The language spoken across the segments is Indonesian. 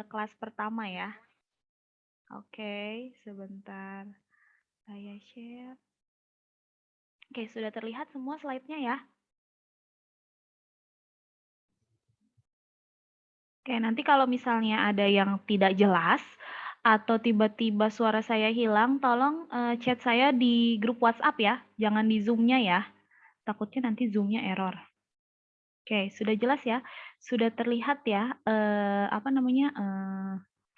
kelas pertama ya. Oke, sebentar. Saya share. Oke, sudah terlihat semua slide-nya ya? Oke, nanti kalau misalnya ada yang tidak jelas atau tiba-tiba suara saya hilang, tolong chat saya di grup WhatsApp ya, jangan di Zoom-nya ya. Takutnya nanti Zoom-nya error. Oke, sudah jelas ya? Sudah terlihat ya,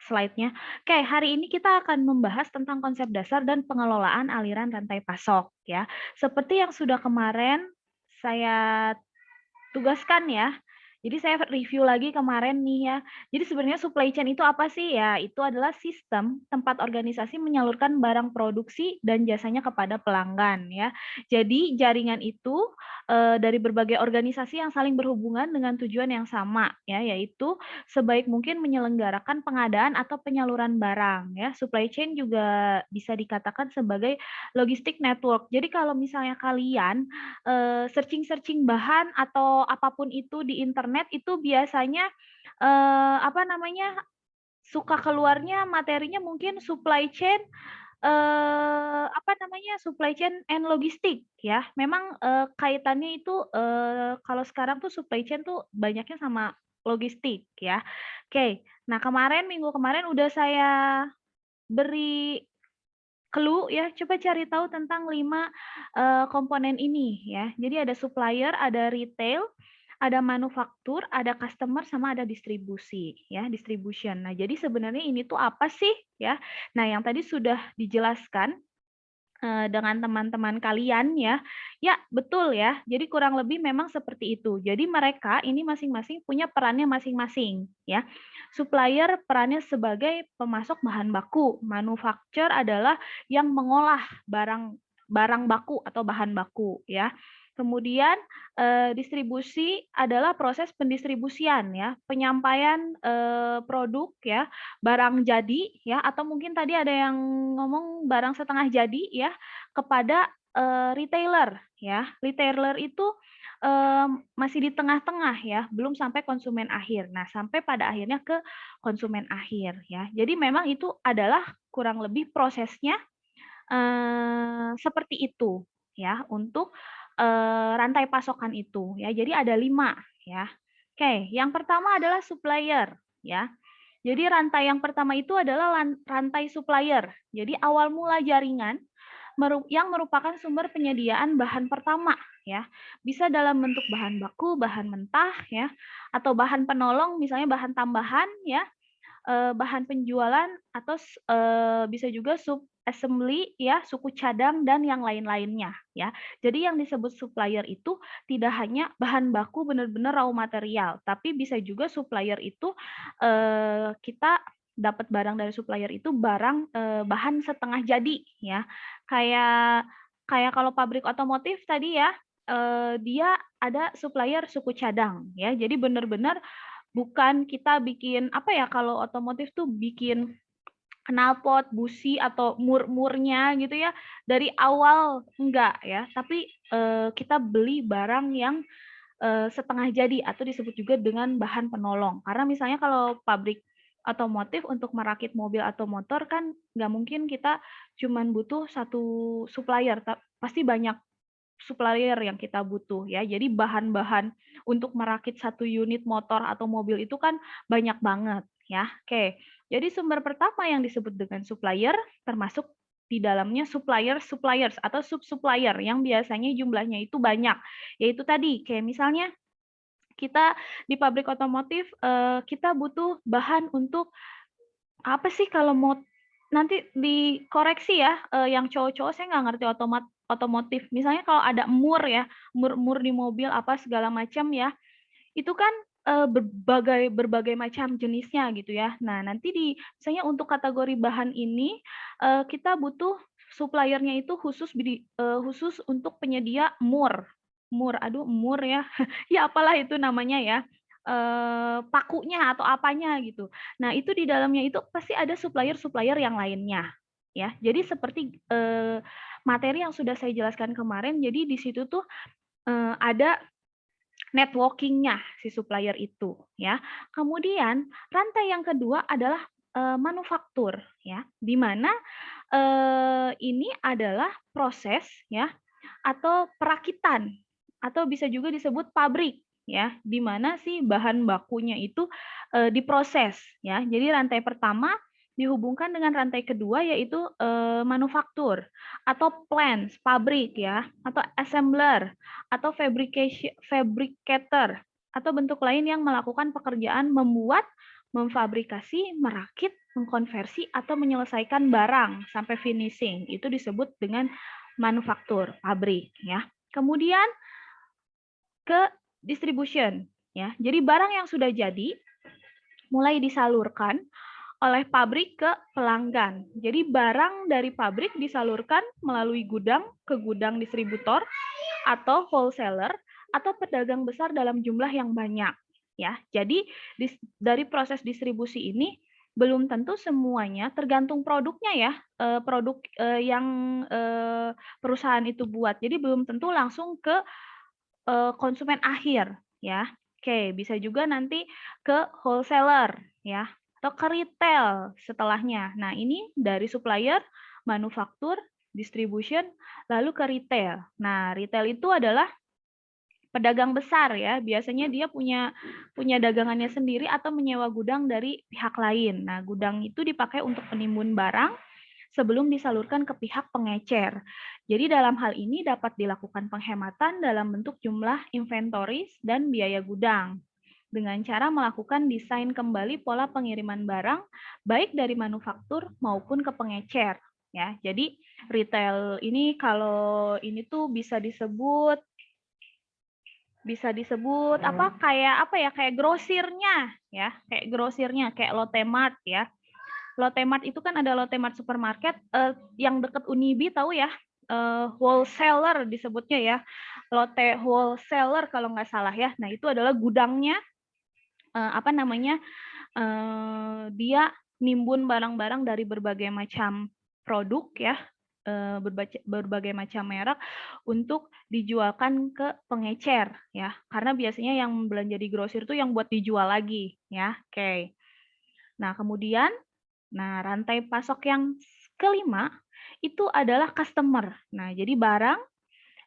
slide-nya? Oke, hari ini kita akan membahas tentang konsep dasar dan pengelolaan aliran rantai pasok ya. Seperti yang sudah kemarin saya tugaskan ya. Jadi saya review lagi kemarin nih ya. Jadi sebenarnya supply chain itu apa sih ya? Itu adalah sistem tempat organisasi menyalurkan barang produksi dan jasanya kepada pelanggan ya. Jadi jaringan itu dari berbagai organisasi yang saling berhubungan dengan tujuan yang sama ya, yaitu sebaik mungkin menyelenggarakan pengadaan atau penyaluran barang ya. Supply chain juga bisa dikatakan sebagai logistik network. Jadi kalau misalnya kalian searching-searching bahan atau apapun itu di internet itu biasanya, suka keluarnya materinya mungkin supply chain, supply chain and logistik ya. Memang, kaitannya itu, kalau sekarang tuh supply chain tuh banyaknya sama logistik ya. Oke, nah minggu kemarin udah saya beri clue ya, coba cari tahu tentang 5 komponen ini ya. Jadi ada supplier, ada retail, ada manufaktur, ada customer, sama ada distribusi ya, distribution. Nah, jadi sebenarnya ini tuh apa sih ya? Nah, yang tadi sudah dijelaskan dengan teman-teman kalian ya. Ya, betul ya. Jadi kurang lebih memang seperti itu. Jadi mereka ini masing-masing punya perannya masing-masing ya. Supplier perannya sebagai pemasok bahan baku, manufacturer adalah yang mengolah barang barang baku atau bahan baku ya. Kemudian distribusi adalah proses pendistribusian ya, penyampaian produk ya, barang jadi ya, atau mungkin tadi ada yang ngomong barang setengah jadi ya, kepada retailer ya. Retailer itu masih di tengah-tengah ya, belum sampai konsumen akhir. Nah, sampai pada akhirnya ke konsumen akhir ya. Jadi memang itu adalah kurang lebih prosesnya seperti itu ya untuk rantai pasokan itu ya. Jadi ada 5 ya. Oke, yang pertama adalah supplier ya. Jadi rantai yang pertama itu adalah rantai supplier. Jadi awal mula jaringan yang merupakan sumber penyediaan bahan pertama ya. Bisa dalam bentuk bahan baku, bahan mentah ya, atau bahan penolong misalnya bahan tambahan ya, bahan penjualan atau bisa juga sub assembly ya, suku cadang dan yang lain-lainnya ya. Jadi yang disebut supplier itu tidak hanya bahan baku benar-benar raw material, tapi bisa juga supplier itu kita dapat barang dari supplier itu barang bahan setengah jadi ya. Kayak kayak kalau pabrik otomotif tadi ya, dia ada supplier suku cadang ya. Jadi benar-benar bukan kita bikin, apa ya, kalau otomotif tuh bikin knalpot, busi, atau mur-murnya gitu ya, dari awal enggak ya, tapi, kita beli barang yang, setengah jadi atau disebut juga dengan bahan penolong. Karena misalnya kalau pabrik otomotif untuk merakit mobil atau motor kan nggak mungkin kita cuman butuh satu supplier, pasti banyak supplier yang kita butuh ya. Jadi bahan-bahan untuk merakit satu unit motor atau mobil itu kan banyak banget ya. Oke. Jadi sumber pertama yang disebut dengan supplier termasuk di dalamnya suppliers atau sub-supplier yang biasanya jumlahnya itu banyak. Yaitu tadi kayak misalnya kita di pabrik otomotif kita butuh bahan untuk apa sih kalau mau nanti dikoreksi ya, yang cowok-cowok saya nggak ngerti otomotif. Misalnya kalau ada mur ya, mur-mur di mobil apa segala macam ya, itu kan, berbagai berbagai macam jenisnya gitu ya. Nah, nanti misalnya untuk kategori bahan ini, kita butuh supplier-nya itu khusus untuk penyedia mur. Aduh mur ya, ya apalah itu namanya ya, pakunya atau apanya gitu. Nah, itu di dalamnya itu pasti ada supplier-supplier yang lainnya, ya. Jadi seperti, materi yang sudah saya jelaskan kemarin, jadi di situ tuh, ada networking-nya si supplier itu ya. Kemudian rantai yang kedua adalah manufaktur ya, di mana ini adalah proses ya atau perakitan atau bisa juga disebut pabrik ya, di mana si bahan bakunya itu diproses ya. Jadi rantai pertama dihubungkan dengan rantai kedua yaitu manufaktur atau plants, pabrik ya, atau assembler atau fabricator atau bentuk lain yang melakukan pekerjaan membuat, memfabrikasi, merakit, mengkonversi atau menyelesaikan barang sampai finishing. Itu disebut dengan manufaktur, pabrik ya. Kemudian ke distribution ya. Jadi barang yang sudah jadi mulai disalurkan oleh pabrik ke pelanggan. Jadi barang dari pabrik disalurkan melalui gudang ke gudang distributor atau wholesaler atau pedagang besar dalam jumlah yang banyak ya. Jadi dari proses distribusi ini belum tentu semuanya, tergantung produknya ya, produk yang perusahaan itu buat. Jadi belum tentu langsung ke konsumen akhir ya. Oke, bisa juga nanti ke wholesaler ya atau ke retail setelahnya. Nah, ini dari supplier, manufaktur, distribution, lalu ke retail. Nah, retail itu adalah pedagang besar ya. Biasanya dia punya dagangannya sendiri atau menyewa gudang dari pihak lain. Nah, gudang itu dipakai untuk penimbun barang sebelum disalurkan ke pihak pengecer. Jadi dalam hal ini dapat dilakukan penghematan dalam bentuk jumlah inventories dan biaya gudang dengan cara melakukan desain kembali pola pengiriman barang baik dari manufaktur maupun ke pengecer ya. Jadi retail ini kalau ini tuh bisa disebut kayak grosirnya ya, kayak grosirnya kayak Lotte Mart ya. Lotte Mart itu kan ada Lotte Mart supermarket yang dekat Unibi tahu ya, wholesaler disebutnya ya, Lotte wholesaler kalau nggak salah ya. Nah itu adalah gudangnya dia nimbun barang-barang dari berbagai macam produk ya, berbagai macam merek untuk dijualkan ke pengecer ya. Karena biasanya yang belanja di grosir itu yang buat dijual lagi ya. Oke. Nah, kemudian rantai pasok yang kelima itu adalah customer. Nah, jadi barang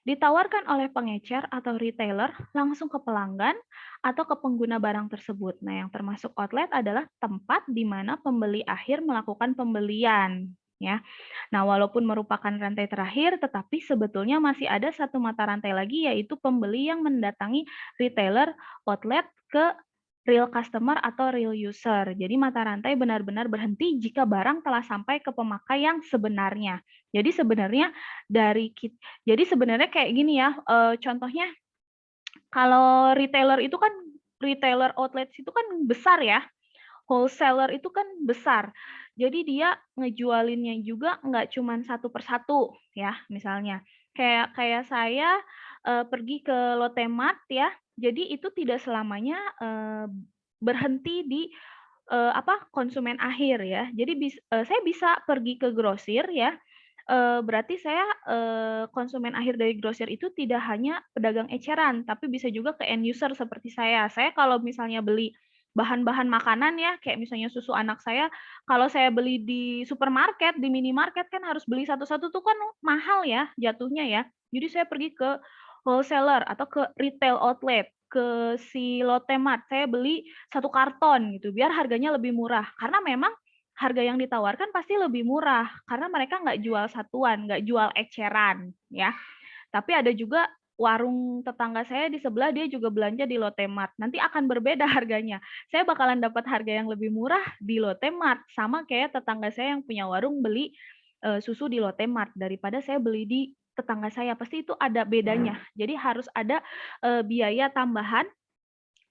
ditawarkan oleh pengecer atau retailer langsung ke pelanggan atau ke pengguna barang tersebut. Nah, yang termasuk outlet adalah tempat di mana pembeli akhir melakukan pembelian. Ya, nah walaupun merupakan rantai terakhir, tetapi sebetulnya masih ada satu mata rantai lagi, yaitu pembeli yang mendatangi retailer outlet ke real customer atau real user. Jadi mata rantai benar-benar berhenti jika barang telah sampai ke pemakai yang sebenarnya. Jadi sebenarnya kayak gini ya, contohnya kalau retailer outlet itu kan besar ya, wholesaler itu kan besar. Jadi dia ngejualinnya juga nggak cuma satu persatu ya, misalnya kayak saya pergi ke Lotte Mart ya, jadi itu tidak selamanya berhenti di konsumen akhir ya. Jadi saya bisa pergi ke grosir ya, berarti saya konsumen akhir dari grosir itu tidak hanya pedagang eceran, tapi bisa juga ke end user seperti saya. Saya kalau misalnya beli bahan-bahan makanan ya, kayak misalnya susu anak saya, kalau saya beli di supermarket, di minimarket kan harus beli satu-satu tuh kan mahal ya jatuhnya ya. Jadi saya pergi ke wholesaler atau ke retail outlet, ke si Lotte Mart, saya beli satu karton gitu, biar harganya lebih murah. Karena memang harga yang ditawarkan pasti lebih murah, karena mereka nggak jual satuan, nggak jual eceran, ya. Tapi ada juga warung tetangga saya di sebelah, dia juga belanja di Lotte Mart. Nanti akan berbeda harganya. Saya bakalan dapat harga yang lebih murah di Lotte Mart, sama kayak tetangga saya yang punya warung beli susu di Lotte Mart, daripada saya beli di tetangga saya. Pasti itu ada bedanya. Jadi harus ada biaya tambahan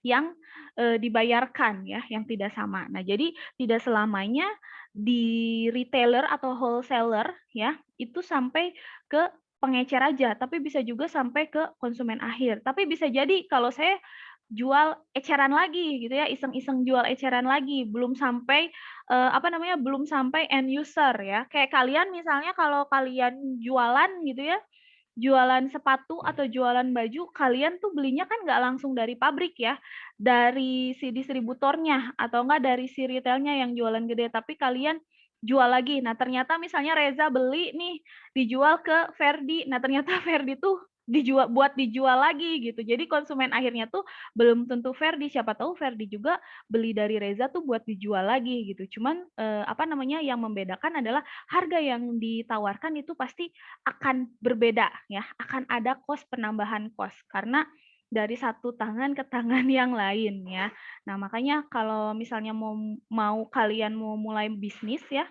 yang dibayarkan ya, yang tidak sama. Nah, jadi tidak selamanya di retailer atau wholesaler ya, itu sampai ke pengecer aja, tapi bisa juga sampai ke konsumen akhir. Tapi bisa jadi kalau saya jual eceran lagi gitu ya, iseng-iseng jual eceran lagi, belum sampai belum sampai end user ya. Kayak kalian misalnya kalau kalian jualan gitu ya, jualan sepatu atau jualan baju, kalian tuh belinya kan nggak langsung dari pabrik ya, dari si distributornya atau enggak dari si retailnya yang jualan gede, tapi kalian jual lagi. Nah, ternyata misalnya Reza beli nih, dijual ke Ferdi. Nah, ternyata Ferdi tuh dijual lagi gitu. Jadi konsumen akhirnya tuh belum tentu Ferdi, siapa tahu Ferdi juga beli dari Reza tuh buat dijual lagi gitu. Cuman apa namanya yang membedakan adalah harga yang ditawarkan itu pasti akan berbeda ya, akan ada penambahan kos karena dari satu tangan ke tangan yang lain ya. Nah, makanya kalau misalnya kalian mau mulai bisnis ya,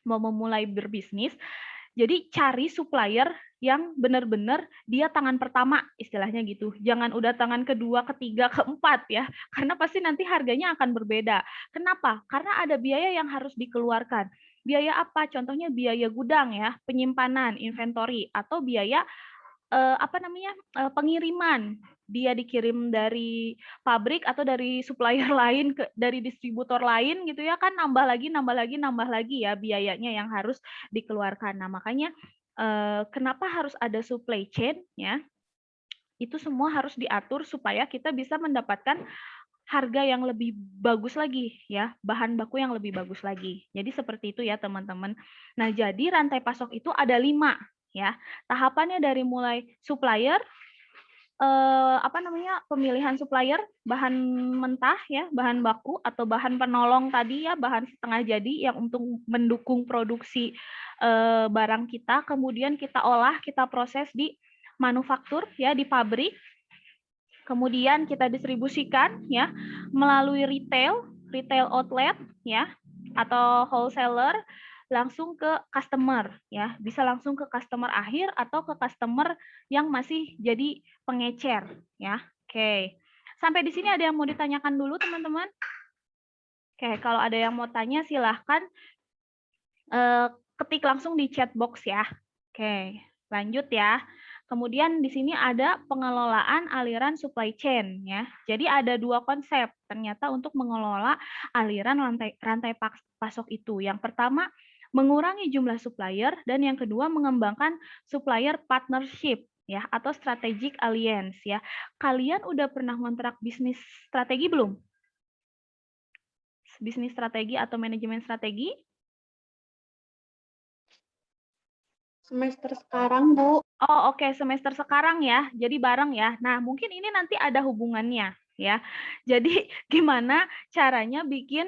mau memulai berbisnis, jadi cari supplier yang benar-benar dia tangan pertama istilahnya gitu. Jangan udah tangan kedua, ketiga, keempat ya. Karena pasti nanti harganya akan berbeda. Kenapa? Karena ada biaya yang harus dikeluarkan. Biaya apa? Contohnya biaya gudang ya, penyimpanan, inventory atau biaya apa namanya, pengiriman. Dia dikirim dari pabrik atau dari supplier lain dari distributor lain gitu ya kan nambah lagi nambah lagi nambah lagi ya biayanya yang harus dikeluarkan. Nah, makanya kenapa harus ada supply chain ya, itu semua harus diatur supaya kita bisa mendapatkan harga yang lebih bagus lagi ya, bahan baku yang lebih bagus lagi. Jadi seperti itu ya teman-teman. Nah, jadi rantai pasok itu ada 5 ya. Tahapannya dari mulai supplier, apa namanya, pemilihan supplier, bahan mentah ya, bahan baku atau bahan penolong tadi ya, bahan setengah jadi yang untuk mendukung produksi barang kita, kemudian kita olah, kita proses di manufaktur ya, di pabrik. Kemudian kita distribusikan ya melalui retail outlet ya atau wholesaler langsung ke customer ya, bisa langsung ke customer akhir atau ke customer yang masih jadi pengecer ya. Oke. Sampai di sini ada yang mau ditanyakan dulu teman-teman? Oke, kalau ada yang mau tanya silahkan ketik langsung di chat box ya. Oke, lanjut ya. Kemudian di sini ada pengelolaan aliran supply chain ya. Jadi ada 2 konsep ternyata untuk mengelola aliran rantai pasok itu. Yang pertama mengurangi jumlah supplier dan yang kedua mengembangkan supplier partnership ya atau strategic alliance ya. Kalian udah pernah ngontrak bisnis strategi belum? Bisnis strategi atau manajemen strategi? Semester sekarang, Bu. Oh, oke, semester sekarang ya. Jadi bareng ya. Nah, mungkin ini nanti ada hubungannya ya. Jadi gimana caranya bikin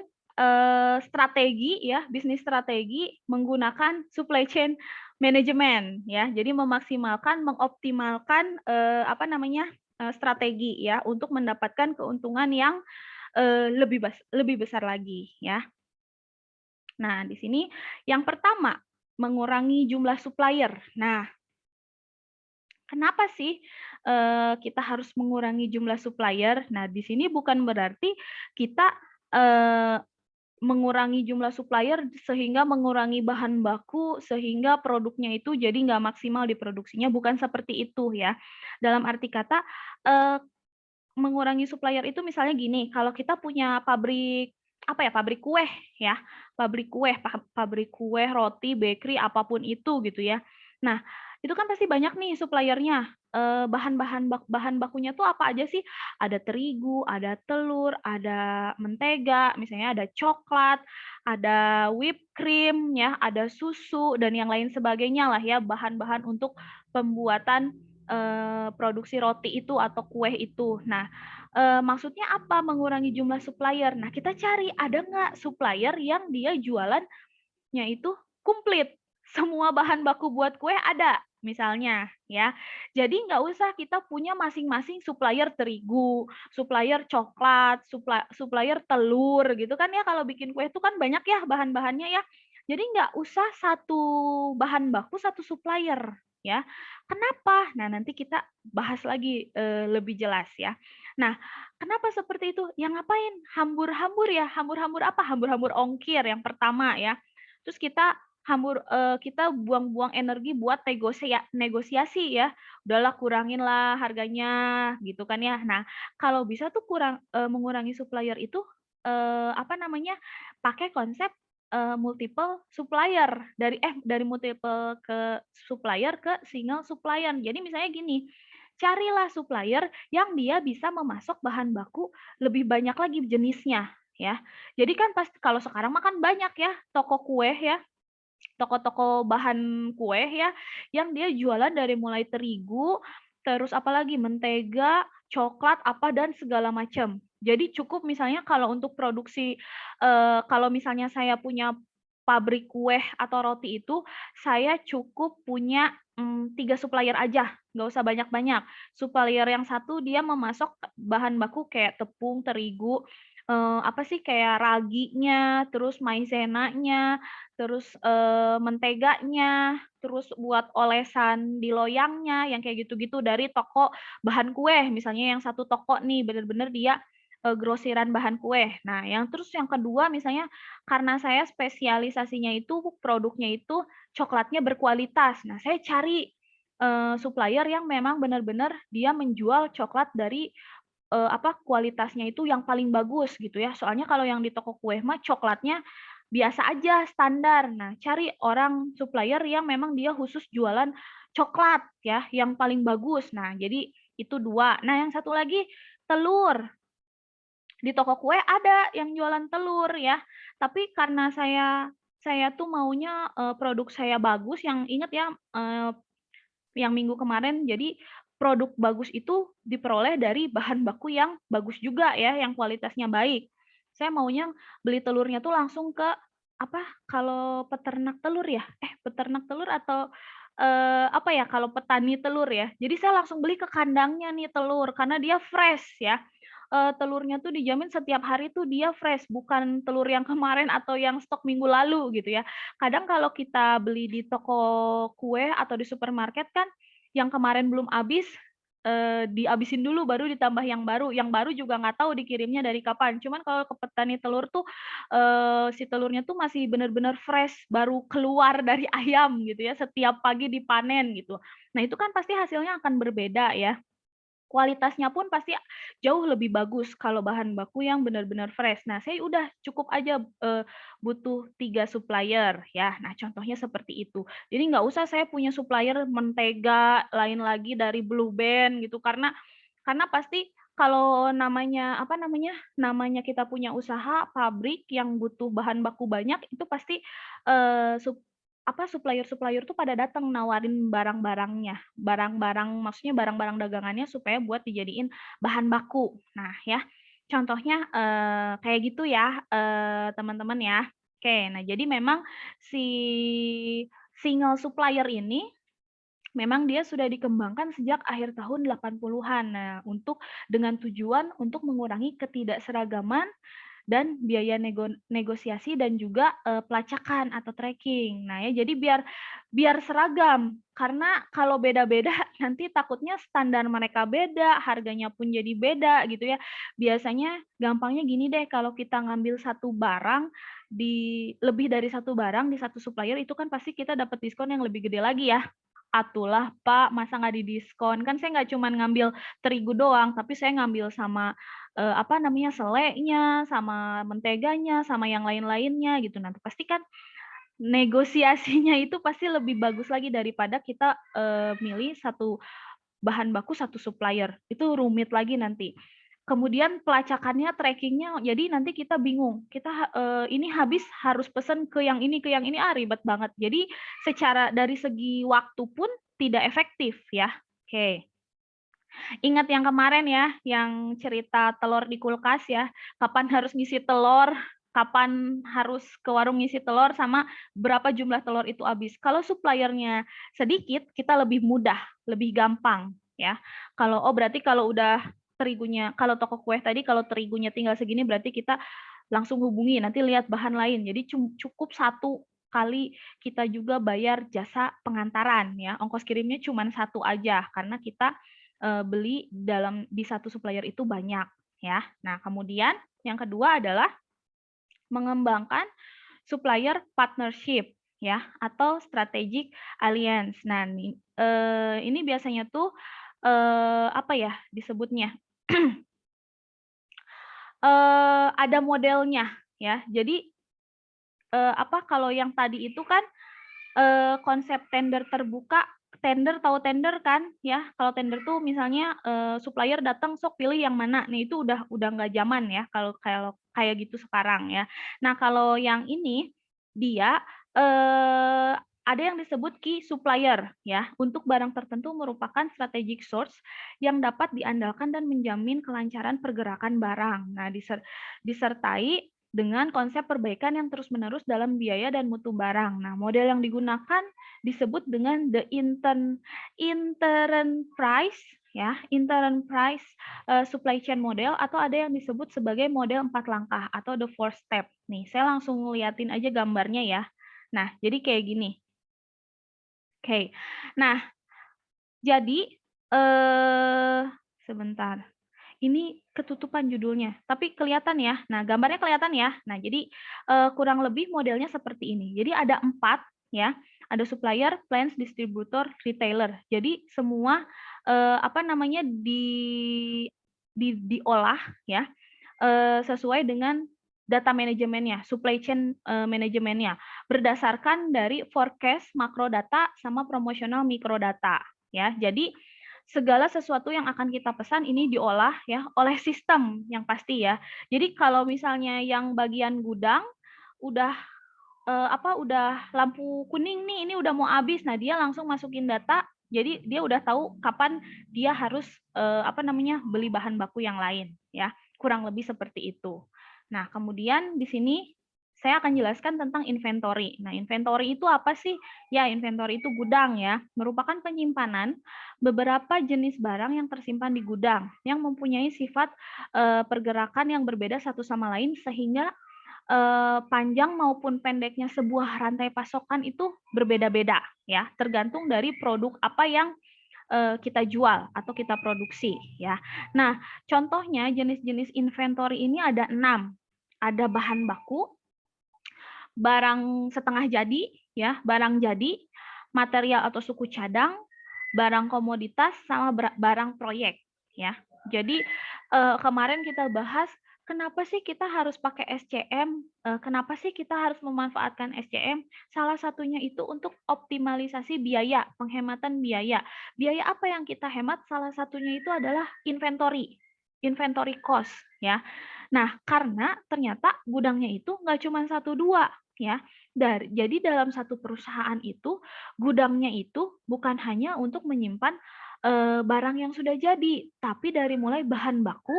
strategi ya, bisnis strategi menggunakan supply chain management ya. Jadi memaksimalkan, mengoptimalkan apa namanya? Strategi ya untuk mendapatkan keuntungan yang lebih besar lagi ya. Nah, di sini yang pertama mengurangi jumlah supplier. Nah, kenapa sih kita harus mengurangi jumlah supplier? Nah, di sini bukan berarti kita mengurangi jumlah supplier sehingga mengurangi bahan baku, sehingga produknya itu jadi nggak maksimal diproduksinya, bukan seperti itu ya. Dalam arti kata, mengurangi supplier itu misalnya gini, kalau kita punya pabrik, apa ya, pabrik kue ya, pabrik kue, roti, bakery, apapun itu gitu ya. Nah, itu kan pasti banyak nih suppliernya. Bahan bakunya tuh apa aja sih? Ada terigu, ada telur, ada mentega, misalnya ada coklat, ada whipped cream ya, ada susu dan yang lain sebagainya lah ya, bahan-bahan untuk pembuatan produksi roti itu atau kue itu. Nah, maksudnya apa mengurangi jumlah supplier? Nah, kita cari ada nggak supplier yang dia jualannya itu komplit, semua bahan baku buat kue ada, misalnya ya. Jadi nggak usah kita punya masing-masing supplier terigu, supplier coklat, supplier telur gitu kan ya. Kalau bikin kue itu kan banyak ya bahan-bahannya ya. Jadi nggak usah satu bahan baku satu supplier ya. Kenapa? Nah, nanti kita bahas lagi lebih jelas ya. Nah, kenapa seperti itu? Yang ngapain? Hambur-hambur ya. Hambur-hambur apa? Hambur-hambur ongkir yang pertama ya. Terus kita buang-buang energi buat negosiasi ya. Udahlah kurangin lah harganya gitu kan ya. Nah, kalau bisa tuh mengurangi supplier itu apa namanya? Pakai konsep multiple supplier dari multiple ke supplier ke single supplier. Jadi misalnya gini, carilah supplier yang dia bisa memasok bahan baku lebih banyak lagi jenisnya ya. Jadi kan pasti kalau sekarang mah kan banyak ya toko kue ya, toko-toko bahan kue ya, yang dia jualan dari mulai terigu, terus apalagi mentega, coklat, apa dan segala macam. Jadi cukup misalnya kalau untuk produksi, kalau misalnya saya punya pabrik kue atau roti itu, saya cukup punya, 3 supplier aja, nggak usah banyak-banyak. Supplier yang satu dia memasok bahan baku kayak tepung, terigu, apa sih, kayak raginya, terus maizenanya, terus, menteganya, terus buat olesan di loyangnya, yang kayak gitu-gitu dari toko bahan kue. Misalnya yang satu toko nih bener-bener dia, grosiran bahan kue. Nah, yang kedua misalnya karena saya spesialisasinya itu produknya itu coklatnya berkualitas. Nah, saya cari, supplier yang memang benar-benar dia menjual coklat dari, kualitasnya itu yang paling bagus gitu ya. Soalnya kalau yang di toko kue mah coklatnya biasa aja, standar. Nah, cari orang supplier yang memang dia khusus jualan coklat ya, yang paling bagus. Nah, jadi itu 2. Nah, yang satu lagi telur. Di toko kue ada yang jualan telur ya, tapi karena saya tuh maunya, produk saya bagus yang inget ya, yang minggu kemarin, jadi produk bagus itu diperoleh dari bahan baku yang bagus juga ya, yang kualitasnya baik. Saya maunya beli telurnya tuh langsung ke apa, kalau peternak telur ya? Peternak telur atau, kalau petani telur ya. Jadi saya langsung beli ke kandangnya nih telur, karena dia fresh ya. Telurnya tuh dijamin setiap hari tuh dia fresh, bukan telur yang kemarin atau yang stok minggu lalu gitu ya. Kadang kalau kita beli di toko kue atau di supermarket kan, yang kemarin belum habis, dihabisin dulu baru ditambah yang baru juga nggak tahu dikirimnya dari kapan. Cuman kalau ke petani telur tuh, si telurnya tuh masih bener-bener fresh, baru keluar dari ayam gitu ya, setiap pagi dipanen gitu. Nah itu kan pasti hasilnya akan berbeda ya. Kualitasnya pun pasti jauh lebih bagus kalau bahan baku yang benar-benar fresh. Nah, saya udah cukup aja, butuh 3 supplier ya. Nah, contohnya seperti itu. Jadi nggak usah saya punya supplier mentega, lain lagi dari Blue Band gitu, karena pasti kalau namanya kita punya usaha pabrik yang butuh bahan baku banyak, itu pasti, eee, sup supplier-supplier tuh pada datang nawarin barang-barangnya, maksudnya barang-barang dagangannya supaya buat dijadiin bahan baku. Nah ya, contohnya, kayak gitu ya, teman-teman ya. Oke, nah jadi memang si single supplier ini memang dia sudah dikembangkan sejak akhir tahun 80-an. Nah, dengan tujuan untuk mengurangi ketidakseragaman dan biaya negosiasi dan juga, pelacakan atau tracking. Nah ya, jadi biar biar seragam, karena kalau beda-beda nanti takutnya standar mereka beda, harganya pun jadi beda gitu ya. Biasanya gampangnya gini deh, kalau kita ngambil satu barang lebih dari satu barang di satu supplier itu kan pasti kita dapat diskon yang lebih gede lagi ya. Atulah Pak, masa nggak didiskon? Kan saya nggak cuman ngambil terigu doang, tapi saya ngambil sama, selainya, sama menteganya, sama yang lain-lainnya gitu. Nanti pasti kan negosiasinya itu pasti lebih bagus lagi daripada kita, milih satu bahan baku, satu supplier, itu rumit lagi nanti. Kemudian pelacakannya, trackingnya, jadi nanti kita bingung, ini habis harus pesen ke yang ini, ribet banget. Jadi secara dari segi waktu pun tidak efektif ya. Oke. Ingat yang kemarin ya, yang cerita telur di kulkas ya, kapan harus ngisi telur, kapan harus ke warung ngisi telur, sama berapa jumlah telur itu habis. Kalau suppliernya sedikit, kita lebih mudah, lebih gampang ya. Berarti kalau udah kalau toko kue tadi kalau terigunya tinggal segini berarti kita langsung hubungi, nanti lihat bahan lain. Jadi cukup satu kali kita juga bayar jasa pengantaran ya, ongkos kirimnya cuma satu aja, karena kita beli di satu supplier itu banyak ya. Nah, kemudian yang kedua adalah mengembangkan supplier partnership ya atau strategic alliance. Nah, ini biasanya tuh disebutnya ada modelnya ya. Jadi kalau yang tadi itu kan konsep tender terbuka, tender tahu tender kan ya? Kalau tender tuh misalnya supplier datang sok pilih yang mana. Nih itu udah nggak zaman ya kalau kayak gitu sekarang ya. Nah, kalau yang ini dia ada yang disebut key supplier ya. Untuk barang tertentu merupakan strategic source yang dapat diandalkan dan menjamin kelancaran pergerakan barang. Nah, disertai dengan konsep perbaikan yang terus-menerus dalam biaya dan mutu barang. Nah, model yang digunakan disebut dengan the interim price ya, interim price supply chain model, atau ada yang disebut sebagai model 4 langkah atau the 4 step. Nih, saya langsung ngeliatin aja gambarnya ya. Nah, jadi kayak gini. Oke. Nah, jadi sebentar. Ini ketutupan judulnya, tapi kelihatan ya. Nah, gambarnya kelihatan ya. Nah, jadi kurang lebih modelnya seperti ini. Jadi ada 4 ya, ada supplier, plants, distributor, retailer. Jadi semua diolah ya sesuai dengan data manajemennya, supply chain manajemennya, berdasarkan dari forecast makro data sama promosional mikro data ya. Jadi segala sesuatu yang akan kita pesan ini diolah ya oleh sistem yang pasti ya. Jadi kalau misalnya yang bagian gudang udah udah lampu kuning nih, ini udah mau habis. Nah, dia langsung masukin data. Jadi dia udah tahu kapan dia harus beli bahan baku yang lain ya. Kurang lebih seperti itu. Nah, kemudian di sini saya akan jelaskan tentang inventory. Nah, inventory itu apa sih? Ya, inventory itu gudang ya, merupakan penyimpanan beberapa jenis barang yang tersimpan di gudang yang mempunyai sifat pergerakan yang berbeda satu sama lain sehingga panjang maupun pendeknya sebuah rantai pasokan itu berbeda-beda ya, tergantung dari produk apa yang kita jual atau kita produksi ya. Nah, contohnya jenis-jenis inventory ini ada 6. Ada bahan baku, barang setengah jadi ya, barang jadi, material atau suku cadang, barang komoditas sama barang proyek ya. Jadi kemarin kita bahas kenapa sih kita harus pakai SCM? Kenapa sih kita harus memanfaatkan SCM? Salah satunya itu untuk optimalisasi biaya, penghematan biaya. Biaya apa yang kita hemat? Salah satunya itu adalah inventory cost ya. Nah, karena ternyata gudangnya itu nggak cuma 1 2 ya. Jadi dalam satu perusahaan itu gudangnya itu bukan hanya untuk menyimpan barang yang sudah jadi, tapi dari mulai bahan baku,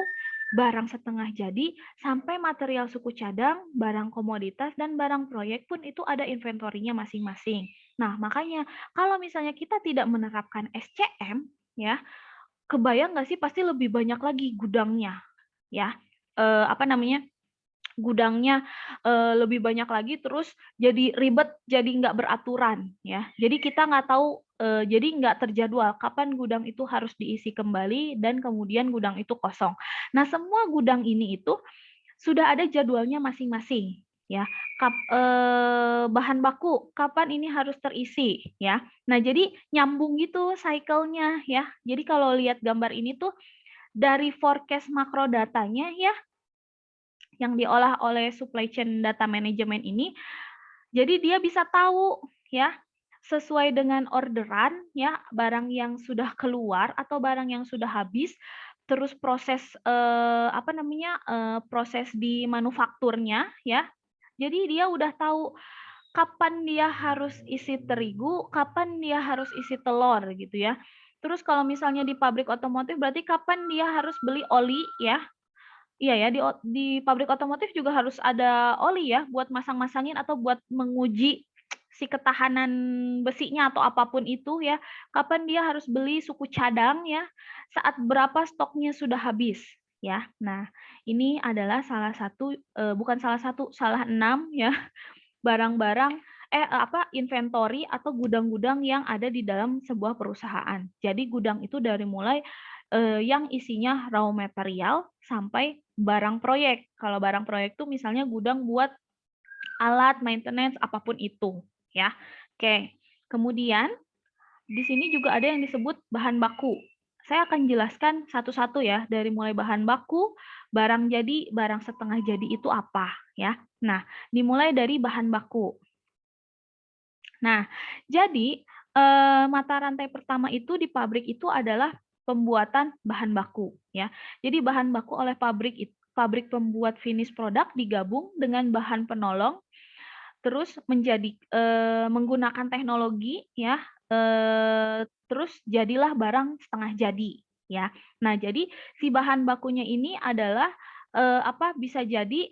barang setengah jadi, sampai material suku cadang, barang komoditas, dan barang proyek pun itu ada inventorinya masing-masing. Nah, makanya kalau misalnya kita tidak menerapkan SCM, ya, kebayang nggak sih pasti lebih banyak lagi gudangnya, ya, gudangnya lebih banyak lagi, terus jadi ribet, jadi nggak beraturan ya. Jadi kita nggak tahu, jadi nggak terjadwal kapan gudang itu harus diisi kembali dan kemudian gudang itu kosong. Nah, semua gudang ini itu sudah ada jadwalnya masing-masing ya. Bahan baku kapan ini harus terisi ya. Nah, jadi nyambung gitu cycle-nya ya. Jadi kalau lihat gambar ini tuh dari forecast makro datanya ya, yang diolah oleh supply chain data management ini, jadi dia bisa tahu ya sesuai dengan orderan ya, barang yang sudah keluar atau barang yang sudah habis, terus proses proses di manufakturnya ya. Jadi dia udah tahu kapan dia harus isi terigu, kapan dia harus isi telur gitu ya. Terus kalau misalnya di pabrik otomotif berarti kapan dia harus beli oli ya. Iya ya, di pabrik otomotif juga harus ada oli ya, buat masang-masangin atau buat menguji si ketahanan besinya atau apapun itu ya. Kapan dia harus beli suku cadang ya, saat berapa stoknya sudah habis ya. Nah, ini adalah salah satu, bukan salah satu, salah 6 ya, barang-barang inventory atau gudang-gudang yang ada di dalam sebuah perusahaan. Jadi gudang itu dari mulai yang isinya raw material sampai barang proyek. Kalau barang proyek itu misalnya gudang buat alat, maintenance, apapun itu, ya. Oke. Kemudian di sini juga ada yang disebut bahan baku. Saya akan jelaskan satu-satu ya, dari mulai bahan baku, barang jadi, barang setengah jadi itu apa ya. Nah, dimulai dari bahan baku. Nah, jadi mata rantai pertama itu di pabrik itu adalah pembuatan bahan baku ya. Jadi bahan baku oleh pabrik pembuat finish produk digabung dengan bahan penolong terus menggunakan teknologi ya, terus jadilah barang setengah jadi ya. Nah, jadi si bahan bakunya ini adalah, bisa jadi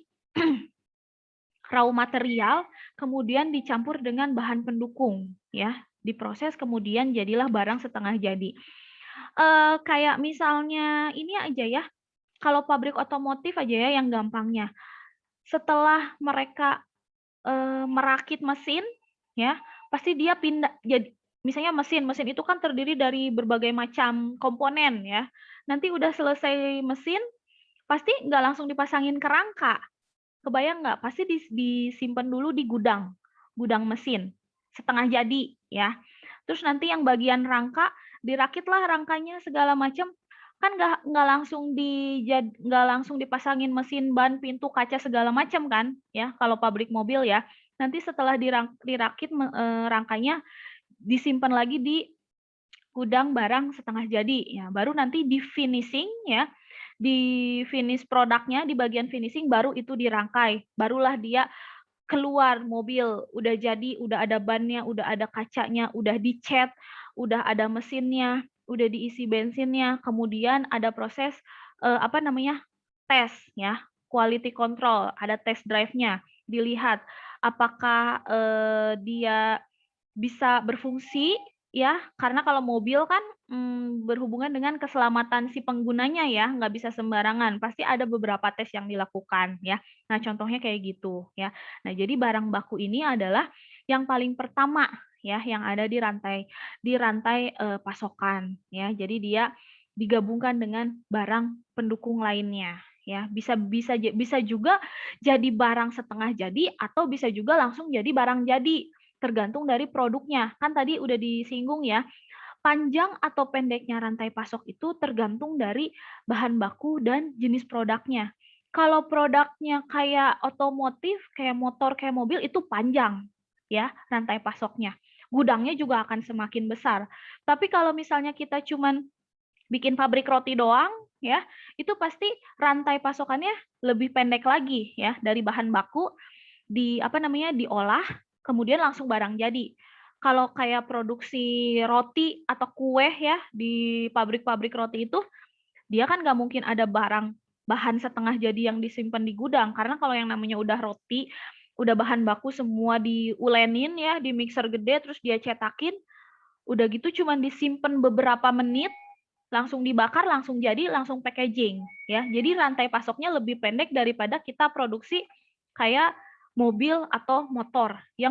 raw material, kemudian dicampur dengan bahan pendukung ya, diproses kemudian jadilah barang setengah jadi. Kayak misalnya ini aja ya, kalau pabrik otomotif aja ya yang gampangnya, setelah mereka merakit mesin, ya, pasti dia pindah jadi misalnya mesin itu kan terdiri dari berbagai macam komponen ya. Nanti udah selesai mesin, pasti nggak langsung dipasangin ke rangka. Kebayang nggak? Pasti disimpan dulu di gudang, gudang mesin, setengah jadi ya. Terus nanti yang bagian rangka, dirakitlah rangkanya segala macam, kan nggak langsung dipasangin mesin, ban, pintu, kaca segala macam kan, ya, kalau pabrik mobil ya. Nanti setelah dirakit rangkanya disimpan lagi di gudang barang setengah jadi, ya, baru nanti di-finishing ya, di-finish produknya, di bagian finishing baru itu dirangkai, barulah dia keluar mobil, udah jadi, udah ada bannya, udah ada kacanya, udah dicat, udah ada mesinnya, udah diisi bensinnya, kemudian ada proses, tes ya, quality control, ada test drive-nya, dilihat apakah, dia bisa berfungsi ya, karena kalau mobil kan, berhubungan dengan keselamatan si penggunanya ya, nggak bisa sembarangan, pasti ada beberapa tes yang dilakukan ya. Nah, contohnya kayak gitu ya. Nah, jadi barang baku ini adalah yang paling pertama ya, yang ada di rantai pasokan ya. Jadi dia digabungkan dengan barang pendukung lainnya ya. Bisa juga jadi barang setengah jadi atau bisa juga langsung jadi barang jadi. Tergantung dari produknya. Kan tadi udah disinggung ya, panjang atau pendeknya rantai pasok itu tergantung dari bahan baku dan jenis produknya. Kalau produknya kayak otomotif, kayak motor, kayak mobil itu panjang ya rantai pasoknya. Gudangnya juga akan semakin besar. Tapi kalau misalnya kita cuman bikin pabrik roti doang ya, itu pasti rantai pasokannya lebih pendek lagi ya dari bahan baku diolah, kemudian langsung barang jadi. Kalau kayak produksi roti atau kue ya, di pabrik-pabrik roti itu, dia kan nggak mungkin ada bahan setengah jadi yang disimpan di gudang, karena kalau yang namanya udah roti, udah bahan baku semua diulenin ya, di mixer gede, terus dia cetakin, udah gitu cuman disimpan beberapa menit, langsung dibakar, langsung jadi, langsung packaging ya. Jadi rantai pasoknya lebih pendek daripada kita produksi kayak mobil atau motor yang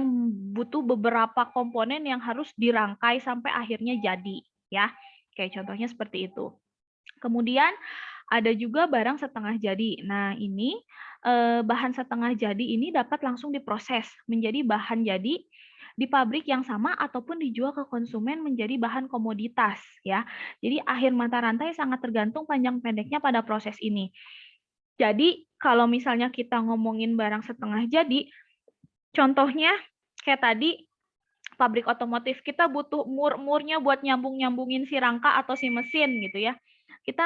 butuh beberapa komponen yang harus dirangkai sampai akhirnya jadi ya. Kayak contohnya seperti itu. Kemudian ada juga barang setengah jadi. Nah, ini bahan setengah jadi ini dapat langsung diproses menjadi bahan jadi di pabrik yang sama ataupun dijual ke konsumen menjadi bahan komoditas ya. Jadi akhir mata rantai sangat tergantung panjang pendeknya pada proses ini. Jadi kalau misalnya kita ngomongin barang setengah jadi, contohnya kayak tadi pabrik otomotif kita butuh mur-murnya buat nyambungin si rangka atau si mesin gitu ya. Kita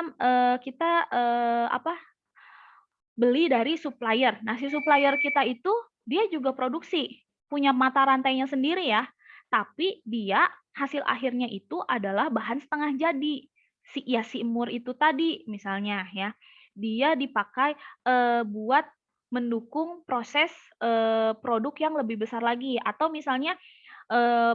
beli dari supplier. Nah, si supplier kita itu dia juga produksi, punya mata rantainya sendiri ya. Tapi dia hasil akhirnya itu adalah bahan setengah jadi. Si emur itu tadi misalnya ya. Dia dipakai buat mendukung proses produk yang lebih besar lagi atau misalnya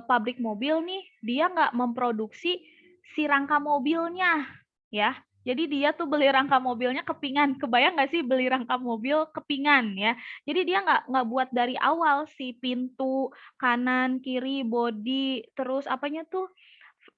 pabrik mobil nih dia nggak memproduksi si rangka mobilnya ya. Jadi dia tuh beli rangka mobilnya kepingan. Kebayang nggak sih beli rangka mobil kepingan ya? Jadi dia nggak buat dari awal si pintu kanan, kiri, bodi, terus apanya tuh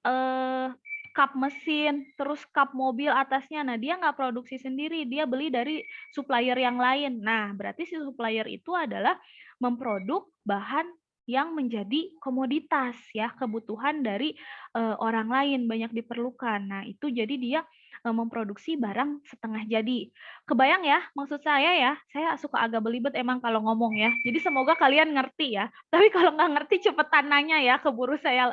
eh, kap mesin, terus kap mobil atasnya. Nah dia nggak produksi sendiri, dia beli dari supplier yang lain. Nah berarti si supplier itu adalah memproduk bahan yang menjadi komoditas ya, kebutuhan dari orang lain banyak diperlukan. Nah, itu jadi dia memproduksi barang setengah jadi. Kebayang ya, maksud saya suka agak belibet emang kalau ngomong ya. Jadi semoga kalian ngerti ya. Tapi kalau nggak ngerti cepetan nanya ya, keburu saya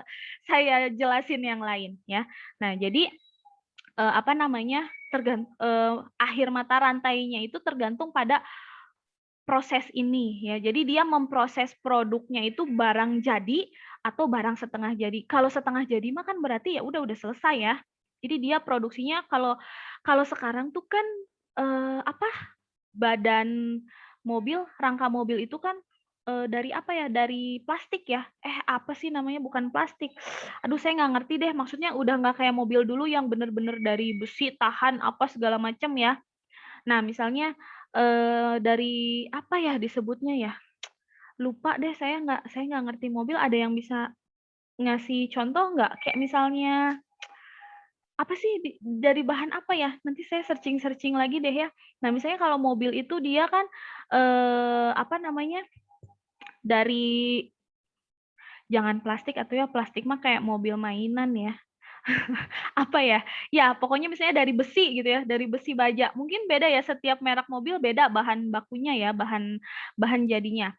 jelasin yang lain ya. Nah, jadi apa namanya, akhir mata rantainya itu tergantung pada proses ini ya. Jadi dia memproses produknya itu barang jadi atau barang setengah jadi. Kalau setengah jadi mah kan berarti ya udah selesai ya. Jadi dia produksinya kalau kalau sekarang tuh kan apa, badan mobil, rangka mobil itu kan dari apa ya, dari plastik ya. Apa sih namanya, bukan plastik. Aduh saya nggak ngerti deh, maksudnya udah nggak kayak mobil dulu yang bener-bener dari besi, tahan apa segala macam ya. Nah, misalnya, dari apa ya disebutnya ya, lupa deh saya nggak ngerti mobil, ada yang bisa ngasih contoh nggak? Kayak misalnya, apa sih dari bahan apa ya? Nanti saya searching-searching lagi deh ya. Nah, misalnya kalau mobil itu dia kan, apa namanya, dari jangan plastik atau ya plastik mah kayak mobil mainan ya. Apa ya, ya pokoknya misalnya dari besi gitu ya, dari besi baja. Mungkin beda ya, setiap merek mobil beda bahan bakunya ya, bahan bahan jadinya.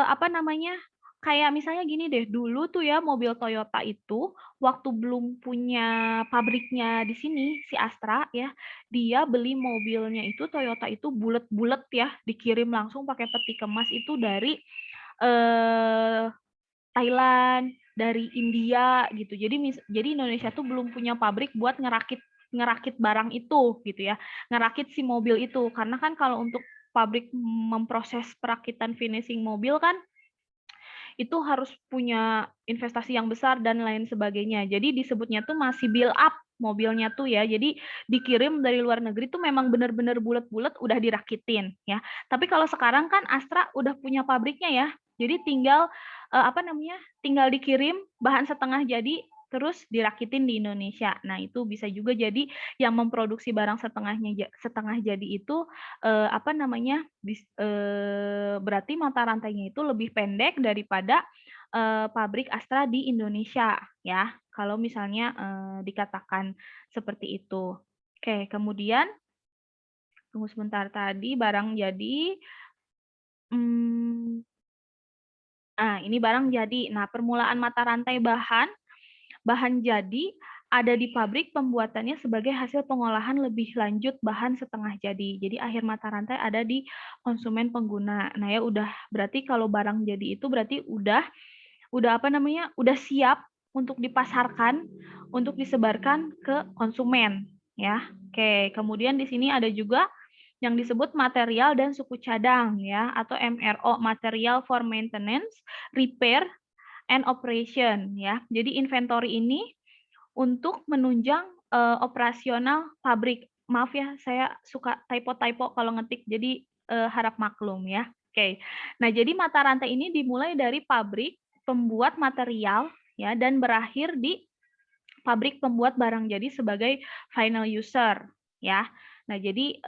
Apa namanya, kayak misalnya gini deh, dulu tuh ya mobil Toyota itu waktu belum punya pabriknya di sini, si Astra ya, dia beli mobilnya itu Toyota itu bulet-bulet ya, dikirim langsung pakai peti kemas itu dari, eee Thailand, dari India gitu. Jadi Indonesia tuh belum punya pabrik buat ngerakit ngerakit barang itu gitu ya. Ngerakit si mobil itu. Karena kan kalau untuk pabrik memproses perakitan finishing mobil kan itu harus punya investasi yang besar dan lain sebagainya. Jadi disebutnya tuh masih build up mobilnya tuh ya. Jadi dikirim dari luar negeri tuh memang benar-benar bulat-bulat udah dirakitin ya. Tapi kalau sekarang kan Astra udah punya pabriknya ya. Jadi tinggal apa namanya? Tinggal dikirim bahan setengah jadi terus dirakitin di Indonesia. Nah, itu bisa juga jadi yang memproduksi barang setengah jadi itu apa namanya, berarti mata rantainya itu lebih pendek daripada, pabrik Astra di Indonesia ya, kalau misalnya, dikatakan seperti itu. Oke, kemudian tunggu sebentar, tadi barang jadi, mmm, ini barang jadi. Nah, permulaan mata rantai bahan jadi ada di pabrik pembuatannya sebagai hasil pengolahan lebih lanjut bahan setengah jadi. Jadi akhir mata rantai ada di konsumen pengguna. Nah ya udah berarti kalau barang jadi itu berarti udah apa namanya, udah siap untuk dipasarkan, untuk disebarkan ke konsumen ya. Oke, kemudian di sini ada juga yang disebut material dan suku cadang ya atau MRO, material for maintenance, repair and operation ya. Jadi inventory ini untuk menunjang, operasional pabrik. Maaf ya, saya suka typo-typo kalau ngetik, jadi, harap maklum ya. Oke. Nah, jadi mata rantai ini dimulai dari pabrik pembuat material ya, dan berakhir di pabrik pembuat barang jadi sebagai final user ya. Nah, jadi,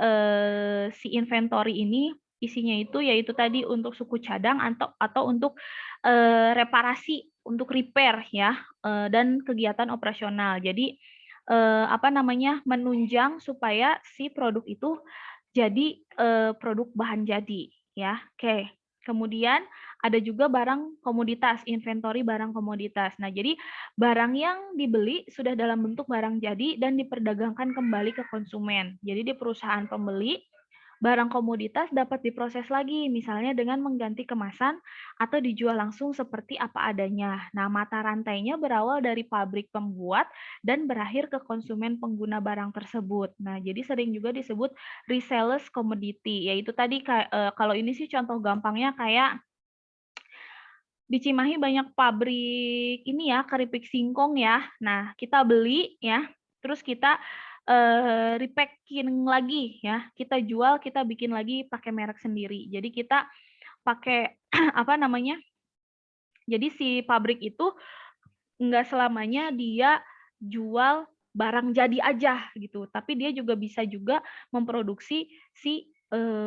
si inventory ini isinya itu yaitu tadi untuk suku cadang atau untuk, reparasi, untuk repair ya, dan kegiatan operasional. Jadi, apa namanya, menunjang supaya si produk itu jadi, produk bahan jadi ya. Oke. Kemudian ada juga barang komoditas, inventory barang komoditas. Nah, jadi barang yang dibeli sudah dalam bentuk barang jadi dan diperdagangkan kembali ke konsumen. Jadi di perusahaan pembeli, barang komoditas dapat diproses lagi, misalnya dengan mengganti kemasan atau dijual langsung seperti apa adanya. Nah, mata rantainya berawal dari pabrik pembuat dan berakhir ke konsumen pengguna barang tersebut. Nah, jadi sering juga disebut resellers commodity, yaitu tadi kalau ini sih contoh gampangnya kayak di Cimahi banyak pabrik ini ya, keripik singkong ya. Nah, kita beli ya, terus kita, repack-in lagi ya, kita jual, kita bikin lagi pakai merek sendiri. Jadi kita pakai apa namanya, jadi si pabrik itu nggak selamanya dia jual barang jadi aja gitu, tapi dia juga bisa juga memproduksi si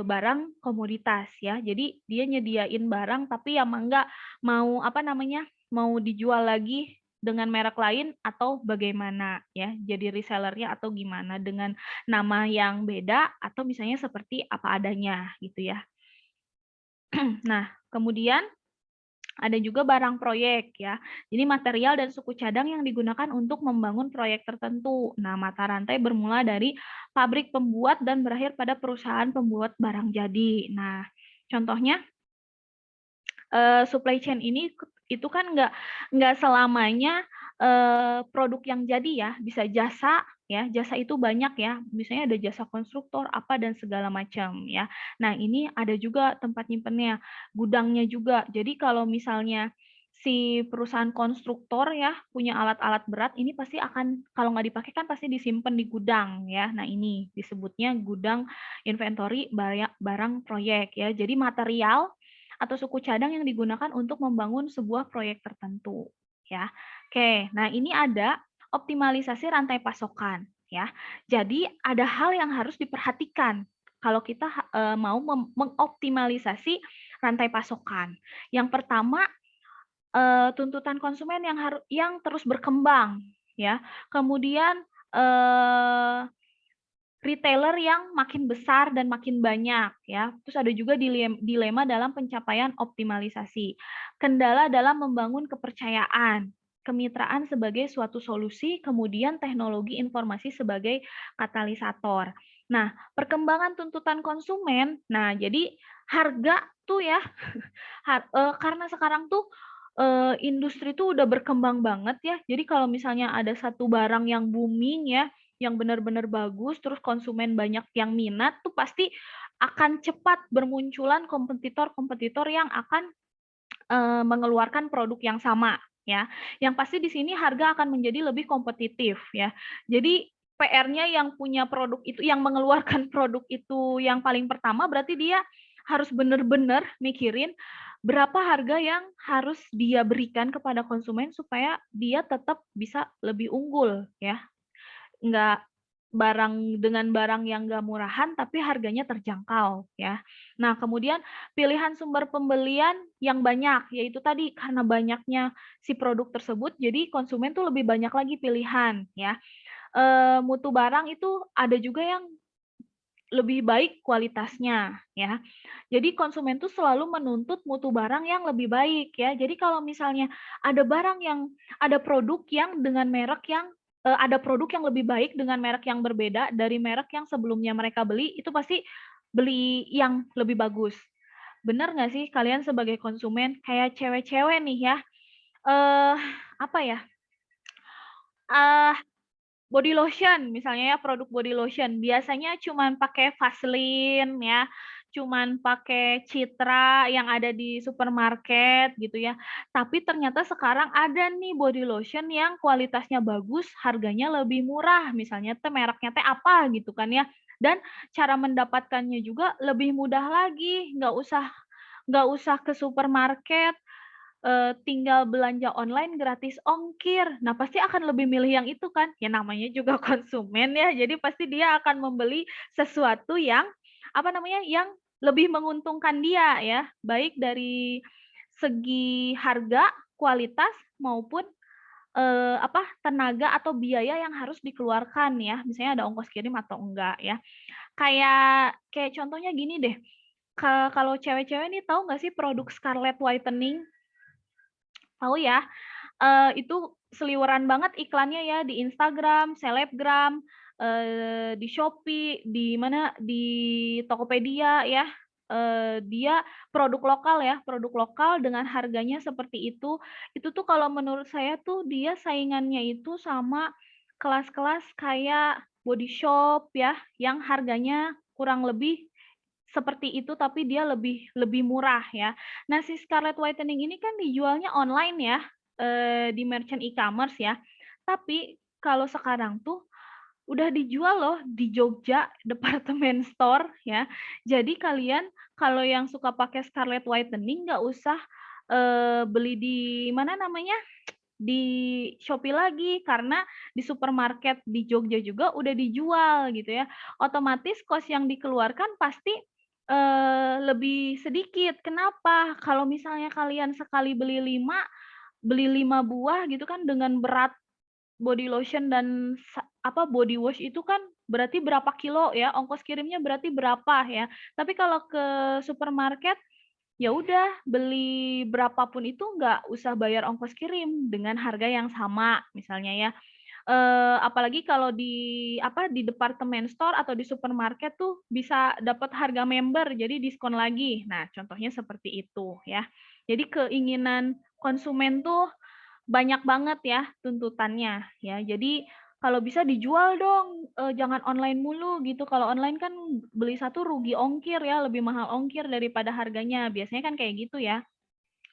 barang komoditas ya. Jadi dia nyediain barang tapi emang nggak mau apa namanya, mau dijual lagi dengan merek lain atau bagaimana ya. Jadi resellernya atau gimana dengan nama yang beda atau misalnya seperti apa adanya gitu ya. Nah, kemudian ada juga barang proyek ya. Jadi material dan suku cadang yang digunakan untuk membangun proyek tertentu. Nah, mata rantai bermula dari pabrik pembuat dan berakhir pada perusahaan pembuat barang jadi. Nah, contohnya supply chain ini itu kan nggak selamanya produk yang jadi ya, bisa jasa ya, jasa itu banyak ya, misalnya ada jasa konstruktor apa dan segala macam ya. Nah ini ada juga tempat nyimpennya, gudangnya juga. Jadi kalau misalnya si perusahaan konstruktor ya punya alat-alat berat ini pasti akan kalau nggak dipakai kan pasti disimpan di gudang ya. Nah ini disebutnya gudang inventory barang proyek ya. Jadi material atau suku cadang yang digunakan untuk membangun sebuah proyek tertentu ya. Oke, nah ini ada optimalisasi rantai pasokan ya. Jadi ada hal yang harus diperhatikan kalau kita mau mengoptimalisasi rantai pasokan. Yang pertama tuntutan konsumen yang terus berkembang ya. Kemudian retailer yang makin besar dan makin banyak ya. Terus ada juga dilema dalam pencapaian optimalisasi. Kendala dalam membangun kepercayaan, kemitraan sebagai suatu solusi, kemudian teknologi informasi sebagai katalisator. Nah, perkembangan tuntutan konsumen. Nah, jadi harga tuh ya karena sekarang tuh industri tuh udah berkembang banget ya. Jadi kalau misalnya ada satu barang yang booming ya, yang benar-benar bagus, terus konsumen banyak yang minat, tuh pasti akan cepat bermunculan kompetitor-kompetitor yang akan mengeluarkan produk yang sama ya. Yang pasti di sini harga akan menjadi lebih kompetitif ya. Jadi PR-nya yang punya produk itu, yang mengeluarkan produk itu yang paling pertama berarti dia harus benar-benar mikirin berapa harga yang harus dia berikan kepada konsumen supaya dia tetap bisa lebih unggul ya. Nggak dengan barang yang nggak murahan, tapi harganya terjangkau, ya. Nah, kemudian pilihan sumber pembelian yang banyak, yaitu tadi karena banyaknya si produk tersebut, jadi konsumen tuh lebih banyak lagi pilihan, ya. Mutu barang itu ada juga yang lebih baik kualitasnya, ya. Jadi konsumen tuh selalu menuntut mutu barang yang lebih baik, ya. Jadi kalau misalnya ada produk yang dengan merek yang ada produk yang lebih baik dengan merek yang berbeda dari merek yang sebelumnya mereka beli, itu pasti beli yang lebih bagus. Bener nggak sih kalian sebagai konsumen? Kayak cewek-cewek nih ya, eee, apa ya, eee body lotion misalnya ya, produk body lotion, biasanya cuman pakai Vaseline ya, cuman pakai Citra yang ada di supermarket gitu ya. Tapi ternyata sekarang ada nih body lotion yang kualitasnya bagus, harganya lebih murah, misalnya teh mereknya teh apa gitu kan ya. Dan cara mendapatkannya juga lebih mudah lagi, nggak usah ke supermarket, tinggal belanja online gratis ongkir. Nah, pasti akan lebih milih yang itu kan, ya namanya juga konsumen ya, jadi pasti dia akan membeli sesuatu yang, apa namanya, yang lebih menguntungkan dia ya, baik dari segi harga, kualitas, maupun, tenaga atau biaya yang harus dikeluarkan ya, misalnya ada ongkos kirim atau enggak ya. Kayak contohnya gini deh, kalau cewek-cewek nih tahu nggak sih produk Scarlett Whitening? Tahu ya? Itu seliweran banget iklannya ya di Instagram, selebgram, di Shopee, di mana, di Tokopedia ya. Dia produk lokal ya, produk lokal dengan harganya seperti itu. Itu tuh kalau menurut saya tuh dia saingannya itu sama kelas-kelas kayak Body Shop ya, yang harganya kurang lebih seperti itu, tapi dia lebih lebih murah ya. Nah, si Scarlett Whitening ini kan dijualnya online ya, di merchant e-commerce ya. Tapi kalau sekarang tuh udah dijual loh di Jogja department store ya. Jadi kalian kalau yang suka pakai Scarlett Whitening nggak usah, beli di mana namanya, di Shopee lagi, karena di supermarket di Jogja juga udah dijual gitu ya. Otomatis kos yang dikeluarkan pasti lebih sedikit. Kenapa? Kalau misalnya kalian sekali beli 5 buah gitu kan dengan berat body lotion dan body wash itu kan berarti berapa kilo ya, ongkos kirimnya berarti berapa ya. Tapi kalau ke supermarket, ya udah beli berapapun itu nggak usah bayar ongkos kirim dengan harga yang sama misalnya ya. Apalagi kalau di departemen store atau di supermarket tuh bisa dapat harga member, jadi diskon lagi. Nah, contohnya seperti itu ya. Jadi keinginan konsumen tuh banyak banget ya tuntutannya ya. Jadi kalau bisa dijual dong, jangan online mulu gitu. Kalau online kan beli satu rugi ongkir ya, lebih mahal ongkir daripada harganya, biasanya kan kayak gitu ya.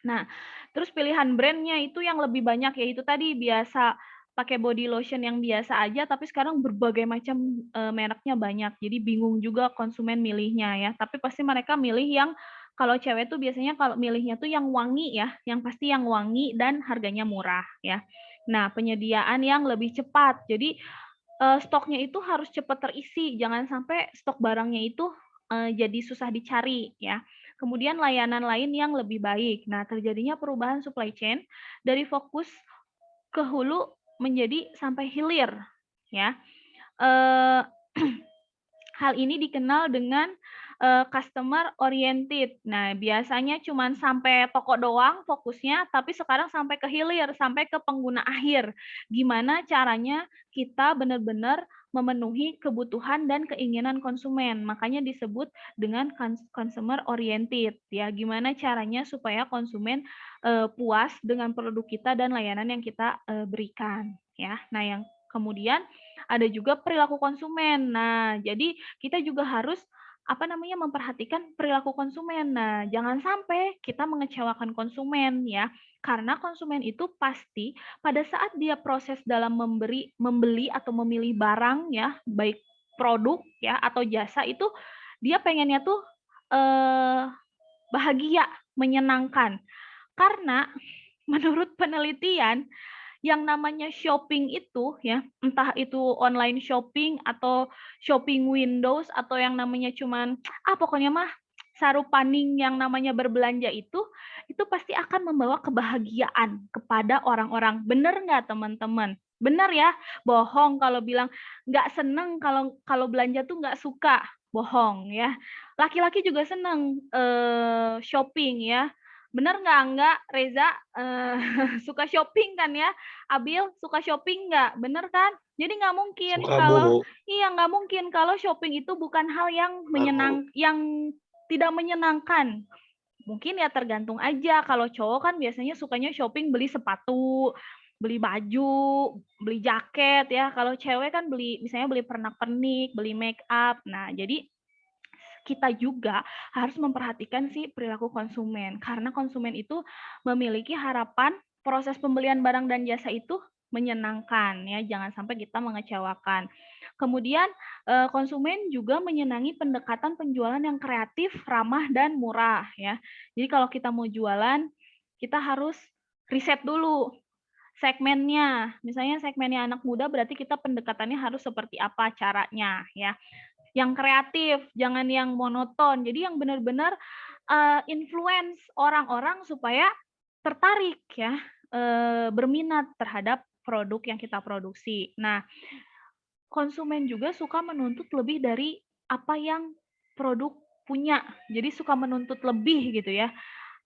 Nah, terus pilihan brand-nya itu yang lebih banyak, yaitu tadi biasa pakai body lotion yang biasa aja, tapi sekarang berbagai macam, mereknya banyak. Jadi bingung juga konsumen milihnya ya, tapi pasti mereka milih yang kalau cewek tuh biasanya kalau milihnya tuh yang wangi ya, yang pasti yang wangi dan harganya murah ya. Nah, penyediaan yang lebih cepat. Jadi, stoknya itu harus cepat terisi, jangan sampai stok barangnya itu, jadi susah dicari ya. Kemudian layanan lain yang lebih baik. Nah, terjadinya perubahan supply chain dari fokus ke hulu menjadi sampai hilir ya. Eee, hal ini dikenal dengan, customer oriented. Nah, biasanya cuman sampai toko doang fokusnya, tapi sekarang sampai ke hilir, sampai ke pengguna akhir. Gimana caranya kita benar-benar memenuhi kebutuhan dan keinginan konsumen, makanya disebut dengan consumer oriented ya. Gimana caranya supaya konsumen, puas dengan produk kita dan layanan yang kita, berikan ya. Nah, yang kemudian ada juga perilaku konsumen. Nah, jadi kita juga harus memperhatikan perilaku konsumen. Nah, jangan sampai kita mengecewakan konsumen ya. Karena konsumen itu pasti pada saat dia proses dalam membeli atau memilih barang ya, baik produk ya atau jasa itu dia pengennya tuh eh, bahagia, menyenangkan. Karena menurut penelitian yang namanya shopping itu ya, entah itu online shopping atau shopping windows atau yang namanya cuman, pokoknya mah sarupaning yang namanya berbelanja itu pasti akan membawa kebahagiaan kepada orang-orang. Bener nggak teman-teman? Bener ya? Bohong kalau bilang nggak seneng kalau kalau belanja tuh nggak suka, bohong ya. Laki-laki juga seneng, shopping ya. Bener nggak? Nggak, Reza, suka shopping kan ya? Abil suka shopping nggak? Bener kan? Jadi nggak mungkin Suka, Bu. kalau iya, nggak mungkin kalau shopping itu bukan hal yang Benar, Bu. yang tidak menyenangkan. Mungkin ya tergantung aja, kalau cowok kan biasanya sukanya shopping beli sepatu, beli baju, beli jaket ya, kalau cewek kan misalnya beli pernak-pernik, beli make up. Nah, jadi kita juga harus memperhatikan si perilaku konsumen, karena konsumen itu memiliki harapan proses pembelian barang dan jasa itu menyenangkan ya, jangan sampai kita mengecewakan. Kemudian konsumen juga menyenangi pendekatan penjualan yang kreatif, ramah dan murah ya. Jadi kalau kita mau jualan, kita harus riset dulu segmennya. Misalnya segmennya anak muda berarti kita pendekatannya harus seperti apa caranya ya. Yang kreatif, jangan yang monoton. Jadi yang benar-benar influence orang-orang supaya tertarik ya, berminat terhadap produk yang kita produksi. Nah, konsumen juga suka menuntut lebih dari apa yang produk punya. Jadi suka menuntut lebih gitu ya.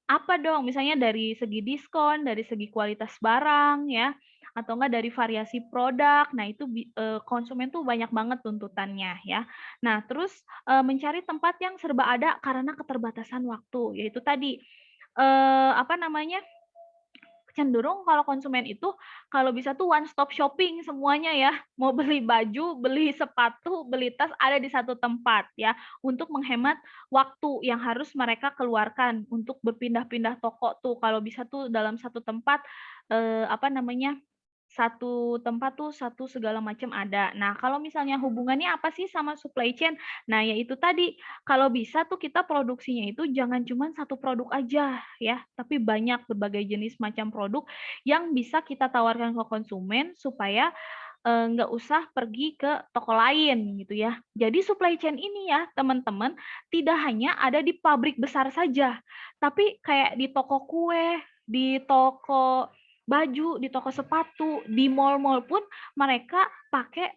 Apa dong? Misalnya dari segi diskon, dari segi kualitas barang ya, atau enggak dari variasi produk. Nah, itu konsumen tuh banyak banget tuntutannya ya. Nah, terus mencari tempat yang serba ada karena keterbatasan waktu, yaitu tadi eh, apa namanya? Cenderung kalau konsumen itu kalau bisa tuh one stop shopping semuanya ya. Mau beli baju, beli sepatu, beli tas ada di satu tempat ya. Untuk menghemat waktu yang harus mereka keluarkan untuk berpindah-pindah toko tuh. Kalau bisa tuh dalam satu tempat eh, apa namanya? Satu tempat tuh satu segala macam ada. Nah, kalau misalnya hubungannya apa sih sama supply chain? Nah, yaitu tadi kalau bisa tuh kita produksinya itu jangan cuma satu produk aja ya, tapi banyak berbagai jenis macam produk yang bisa kita tawarkan ke konsumen supaya nggak usah pergi ke toko lain gitu ya. Jadi supply chain ini ya teman-teman, tidak hanya ada di pabrik besar saja, tapi kayak di toko kue, di toko baju, di toko sepatu, di mall-mall pun mereka pakai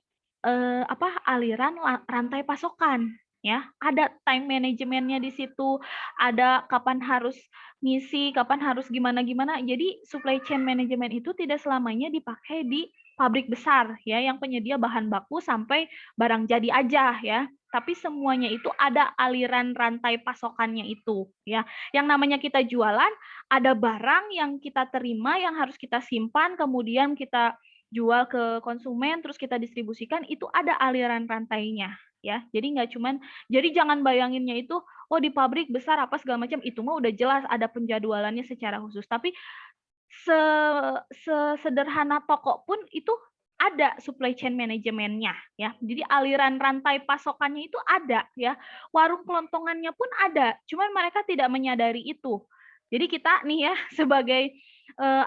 aliran rantai pasokan ya. Ada time manajemennya di situ, ada kapan harus ngisi, kapan harus gimana-gimana. Jadi supply chain management itu tidak selamanya dipakai di pabrik besar ya yang penyedia bahan baku sampai barang jadi aja ya. Tapi semuanya itu ada aliran rantai pasokannya itu ya. Yang namanya kita jualan, ada barang yang kita terima yang harus kita simpan, kemudian kita jual ke konsumen, terus kita distribusikan, itu ada aliran rantainya ya. Jadi nggak cuman, jadi jangan bayanginnya itu oh di pabrik besar apa segala macam, itu mah udah jelas ada penjadwalannya secara khusus. Tapi sesederhana toko pun itu ada supply chain manajemennya ya. Jadi aliran rantai pasokannya itu ada ya. Warung kelontongannya pun ada, cuman mereka tidak menyadari itu. Jadi kita nih ya sebagai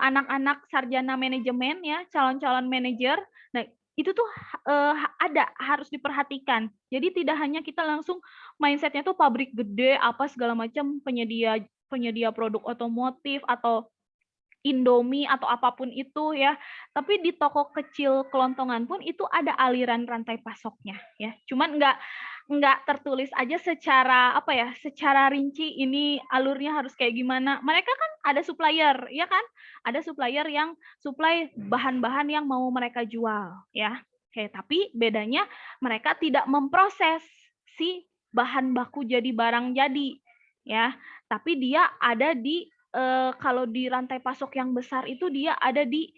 anak-anak sarjana manajemen ya, calon-calon manajer, nah itu tuh ada harus diperhatikan. Jadi tidak hanya kita langsung mindsetnya tuh pabrik gede apa segala macam penyedia produk otomotif atau Indomie atau apapun itu ya. Tapi di toko kecil kelontongan pun itu ada aliran rantai pasoknya ya. Cuman nggak tertulis aja secara apa ya, secara rinci ini alurnya harus kayak gimana. Mereka kan ada supplier, ya kan? Ada supplier yang supply bahan-bahan yang mau mereka jual ya. Oke, tapi bedanya mereka tidak memproses si bahan baku jadi barang jadi ya. Tapi dia ada di kalau di rantai pasok yang besar itu dia ada di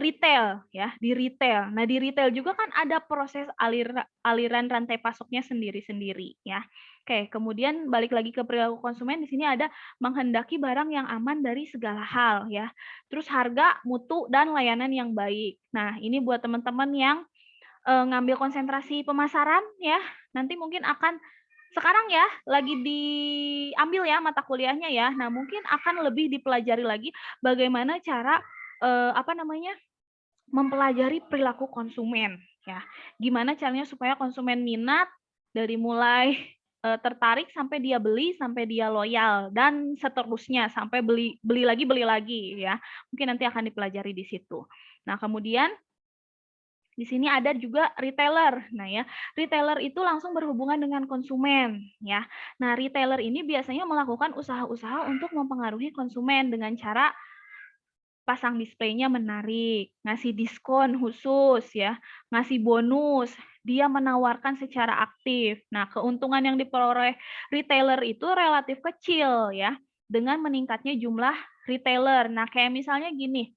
retail ya, di retail. Nah, di retail juga kan ada proses aliran rantai pasoknya sendiri-sendiri ya. Oke, kemudian balik lagi ke perilaku konsumen, di sini ada menghendaki barang yang aman dari segala hal ya. Terus harga, mutu dan layanan yang baik. Nah, ini buat teman-teman yang ngambil konsentrasi pemasaran ya, nanti mungkin akan sekarang ya lagi diambil ya mata kuliahnya ya. Nah, mungkin akan lebih dipelajari lagi bagaimana cara mempelajari perilaku konsumen ya. Gimana caranya supaya konsumen minat dari mulai tertarik sampai dia beli, sampai dia loyal dan seterusnya sampai beli lagi ya. Mungkin nanti akan dipelajari di situ. Nah, kemudian di sini ada juga retailer. Nah ya, retailer itu langsung berhubungan dengan konsumen ya. Nah, retailer ini biasanya melakukan usaha-usaha untuk mempengaruhi konsumen dengan cara pasang displaynya menarik, ngasih diskon khusus ya, ngasih bonus, dia menawarkan secara aktif. Nah, keuntungan yang diperoleh retailer itu relatif kecil ya dengan meningkatnya jumlah retailer. Nah, kayak misalnya gini.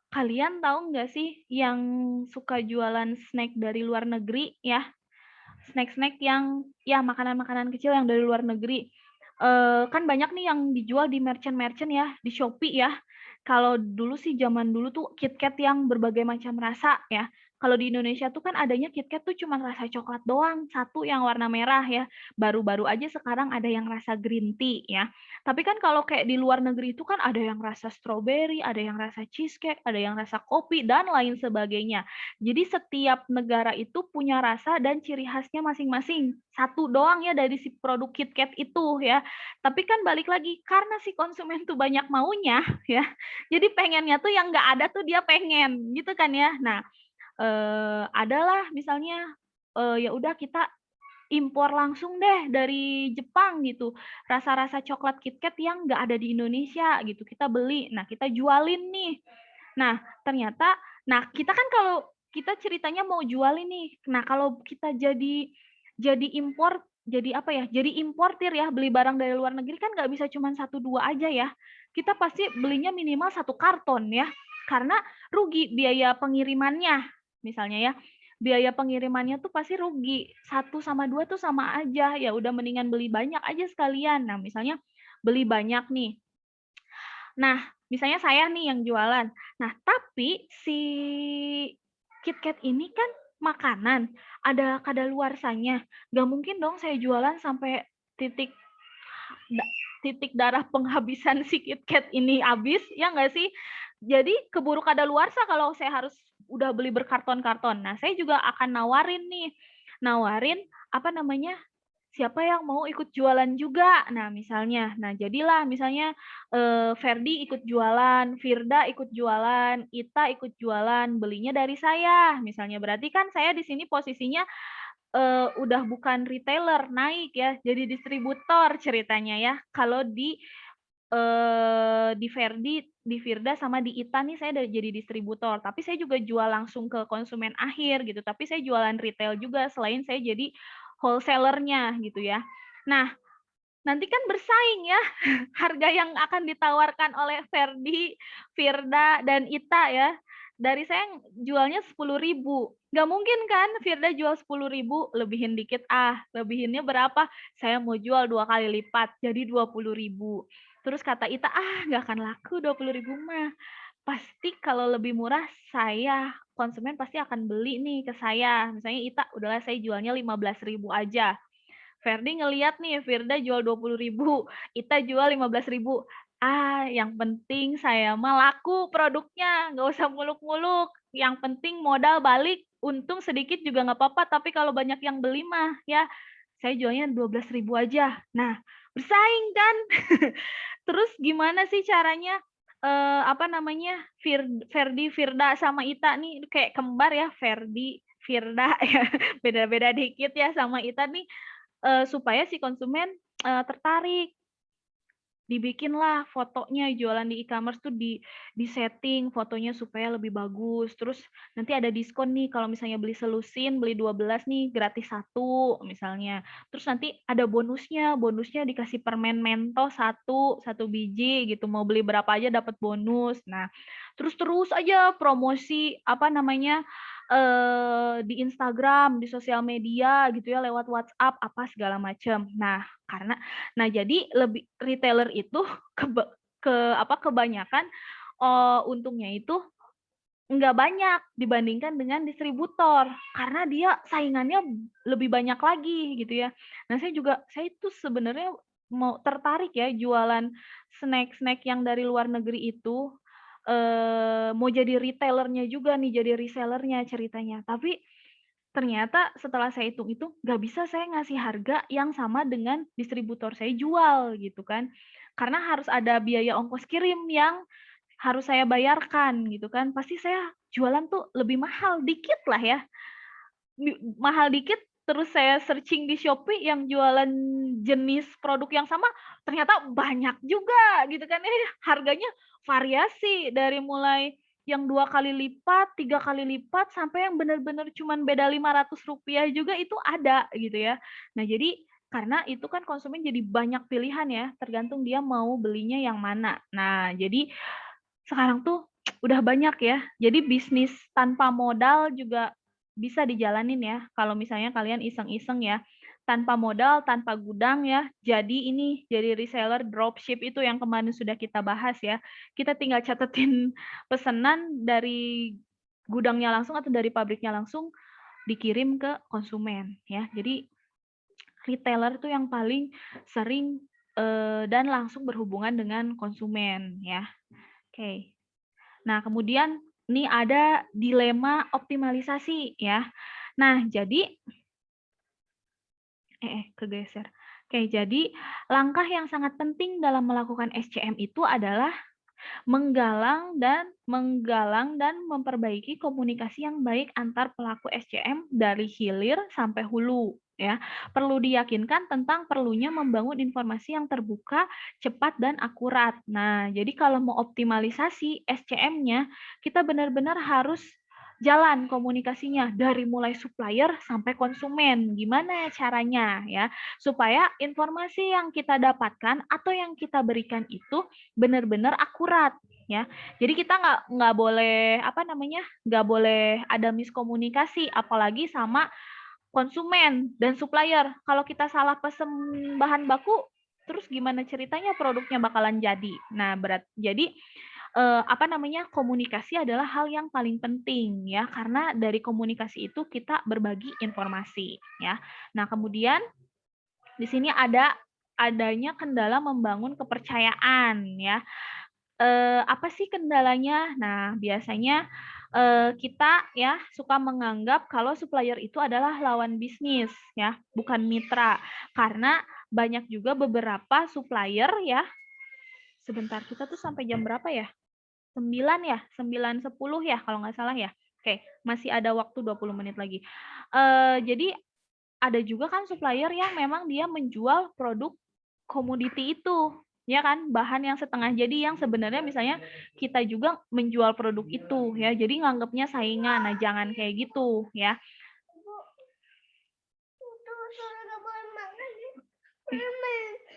Kalian tahu nggak sih yang suka jualan snack dari luar negeri ya? Snack-snack yang ya makanan-makanan kecil yang dari luar negeri. Kan banyak nih yang dijual di merchant-merchant ya, di Shopee ya. Kalau dulu sih zaman dulu tuh KitKat yang berbagai macam rasa ya. Kalau di Indonesia tuh kan adanya KitKat tuh cuma rasa coklat doang, satu yang warna merah ya. Baru-baru aja sekarang ada yang rasa green tea ya. Tapi kan kalau kayak di luar negeri itu kan ada yang rasa strawberry, ada yang rasa cheesecake, ada yang rasa kopi dan lain sebagainya. Jadi setiap negara itu punya rasa dan ciri khasnya masing-masing. Satu doang ya dari si produk KitKat itu ya. Tapi kan balik lagi karena si konsumen tuh banyak maunya ya. Jadi pengennya tuh yang nggak ada tuh dia pengen gitu kan ya. Nah, adalah misalnya ya udah kita impor langsung deh dari Jepang gitu. Rasa-rasa coklat KitKat yang nggak ada di Indonesia gitu. Kita beli. Nah, kita jualin nih. Nah, ternyata kita kan kalau kita ceritanya mau jualin nih. Nah, kalau kita jadi impor, jadi apa ya? Jadi importir ya, beli barang dari luar negeri kan nggak bisa cuma 1 2 aja ya. Kita pasti belinya minimal 1 karton ya. Karena rugi biaya pengirimannya. Misalnya ya, biaya pengirimannya tuh pasti rugi. 1 sama 2 tuh sama aja. Ya udah mendingan beli banyak aja sekalian. Nah, misalnya beli banyak nih. Nah, misalnya saya nih yang jualan. Nah, tapi si KitKat ini kan makanan, ada kadaluarsanya. Nggak mungkin dong saya jualan sampai titik titik darah penghabisan si KitKat ini habis, ya nggak sih? Jadi keburu kadaluarsa kalau saya harus udah beli berkarton-karton. Nah, saya juga akan nawarin apa namanya, siapa yang mau ikut jualan juga. Nah, misalnya, jadilah misalnya Ferdi ikut jualan, Firda ikut jualan, Ita ikut jualan, belinya dari saya. Misalnya berarti kan saya di sini posisinya udah bukan retailer, naik ya, jadi distributor ceritanya ya. Kalau di Ferdi, di Firda, sama di Ita nih saya udah jadi distributor, tapi saya juga jual langsung ke konsumen akhir gitu, tapi saya jualan retail juga selain saya jadi wholesaler-nya gitu ya. Nah, nanti kan bersaing ya, harga yang akan ditawarkan oleh Ferdi, Firda, dan Ita ya. Dari saya jualnya 10.000. Nggak mungkin kan Firda jual 10.000, lebihin dikit, lebihinnya berapa? Saya mau jual 2 kali lipat, jadi 20.000. Terus kata Ita, nggak akan laku 20.000 mah. Pasti kalau lebih murah, konsumen pasti akan beli nih ke saya. Misalnya Ita, udahlah saya jualnya 15.000 aja. Ferdi ngelihat nih, Firda jual 20.000, Ita jual 15.000. Yang penting saya mah laku produknya, nggak usah muluk-muluk. Yang penting modal balik, untung sedikit juga nggak apa-apa, tapi kalau banyak yang beli mah ya, saya jualnya 12.000 aja. Nah, bersaing kan? Terus gimana sih caranya, apa namanya, Ferdi, Firda, sama Ita nih kayak kembar ya, Ferdi, Firda ya, beda-beda dikit ya sama Ita nih, supaya si konsumen tertarik. Dibikinlah fotonya, jualan di e-commerce tuh di-setting fotonya supaya lebih bagus. Terus nanti ada diskon nih kalau misalnya beli selusin, beli 12 nih gratis 1 misalnya. Terus nanti ada bonusnya dikasih permen Mentos 1 biji gitu. Mau beli berapa aja dapat bonus. Nah, terus aja promosi apa namanya, di Instagram, di sosial media gitu ya, lewat WhatsApp apa segala macam. Jadi retailer itu kebanyakan untungnya itu nggak banyak dibandingkan dengan distributor, karena dia saingannya lebih banyak lagi gitu ya. Nah, saya itu sebenarnya mau tertarik ya jualan snack-snack yang dari luar negeri itu, mau jadi retailer-nya juga nih, jadi reseller-nya ceritanya. Tapi ternyata setelah saya hitung-hitung, nggak bisa saya ngasih harga yang sama dengan distributor saya jual gitu kan. Karena harus ada biaya ongkos kirim yang harus saya bayarkan gitu kan. Pasti saya jualan tuh lebih mahal dikit lah ya. Mahal dikit, terus saya searching di Shopee yang jualan jenis produk yang sama, ternyata banyak juga gitu kan. Harganya variasi dari mulai yang 2 kali lipat, 3 kali lipat, sampai yang benar-benar cuman beda Rp500 juga itu ada gitu ya. Nah, jadi karena itu kan konsumen jadi banyak pilihan ya, tergantung dia mau belinya yang mana. Nah, jadi sekarang tuh udah banyak ya. Jadi bisnis tanpa modal juga bisa dijalanin ya. Kalau misalnya kalian iseng-iseng ya, tanpa modal, tanpa gudang ya. Jadi reseller dropship itu yang kemarin sudah kita bahas ya. Kita tinggal catetin pesanan dari gudangnya langsung atau dari pabriknya langsung dikirim ke konsumen ya. Jadi retailer itu yang paling sering dan langsung berhubungan dengan konsumen ya. Oke. Nah, kemudian nih ada dilema optimalisasi ya. Nah, jadi kegeser. Oke, jadi langkah yang sangat penting dalam melakukan SCM itu adalah menggalang dan memperbaiki komunikasi yang baik antar pelaku SCM dari hilir sampai hulu ya. Perlu diyakinkan tentang perlunya membangun informasi yang terbuka, cepat dan akurat. Nah, jadi kalau mau optimalisasi SCM-nya, kita benar-benar harus jalan komunikasinya dari mulai supplier sampai konsumen. Gimana caranya ya supaya informasi yang kita dapatkan atau yang kita berikan itu benar-benar akurat ya. Jadi kita nggak boleh ada miskomunikasi, apalagi sama konsumen dan supplier. Kalau kita salah pesen bahan baku, terus gimana ceritanya produknya bakalan jadi. Nah, jadi komunikasi adalah hal yang paling penting ya, karena dari komunikasi itu kita berbagi informasi ya. Nah, kemudian di sini adanya kendala membangun kepercayaan ya. apa sih kendalanya? Nah, biasanya kita ya suka menganggap kalau supplier itu adalah lawan bisnis ya, bukan mitra. Karena banyak juga beberapa supplier ya. Sebentar, kita tuh sampai jam berapa ya? 9 ya? 9.10 ya kalau nggak salah ya? Oke, masih ada waktu 20 menit lagi. Jadi ada juga kan supplier yang memang dia menjual produk komoditi itu, ya kan? Bahan yang setengah jadi yang sebenarnya misalnya kita juga menjual produk itu ya. Jadi nganggapnya saingan. Nah, jangan kayak gitu ya.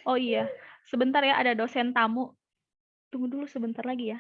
Oh iya, sebentar ya ada dosen tamu. Tunggu dulu sebentar lagi ya.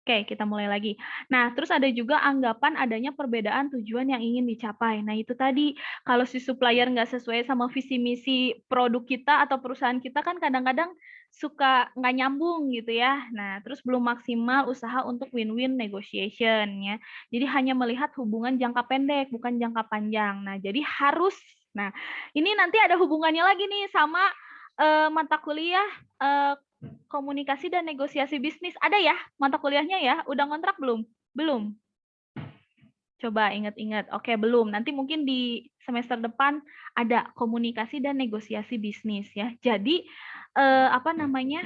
Oke, kita mulai lagi. Nah, terus ada juga anggapan adanya perbedaan tujuan yang ingin dicapai. Nah, itu tadi, kalau si supplier nggak sesuai sama visi misi produk kita atau perusahaan kita kan kadang-kadang suka nggak nyambung gitu ya. Nah, terus belum maksimal usaha untuk win-win negotiation ya. Jadi hanya melihat hubungan jangka pendek, bukan jangka panjang. Nah, jadi harus, nah ini nanti ada hubungannya lagi nih sama mata kuliah komunikasi dan negosiasi bisnis. Ada ya mata kuliahnya ya? Udah ngontrak belum? Belum. Coba ingat-ingat. Oke, belum. Nanti mungkin di semester depan ada komunikasi dan negosiasi bisnis ya. Jadi apa namanya?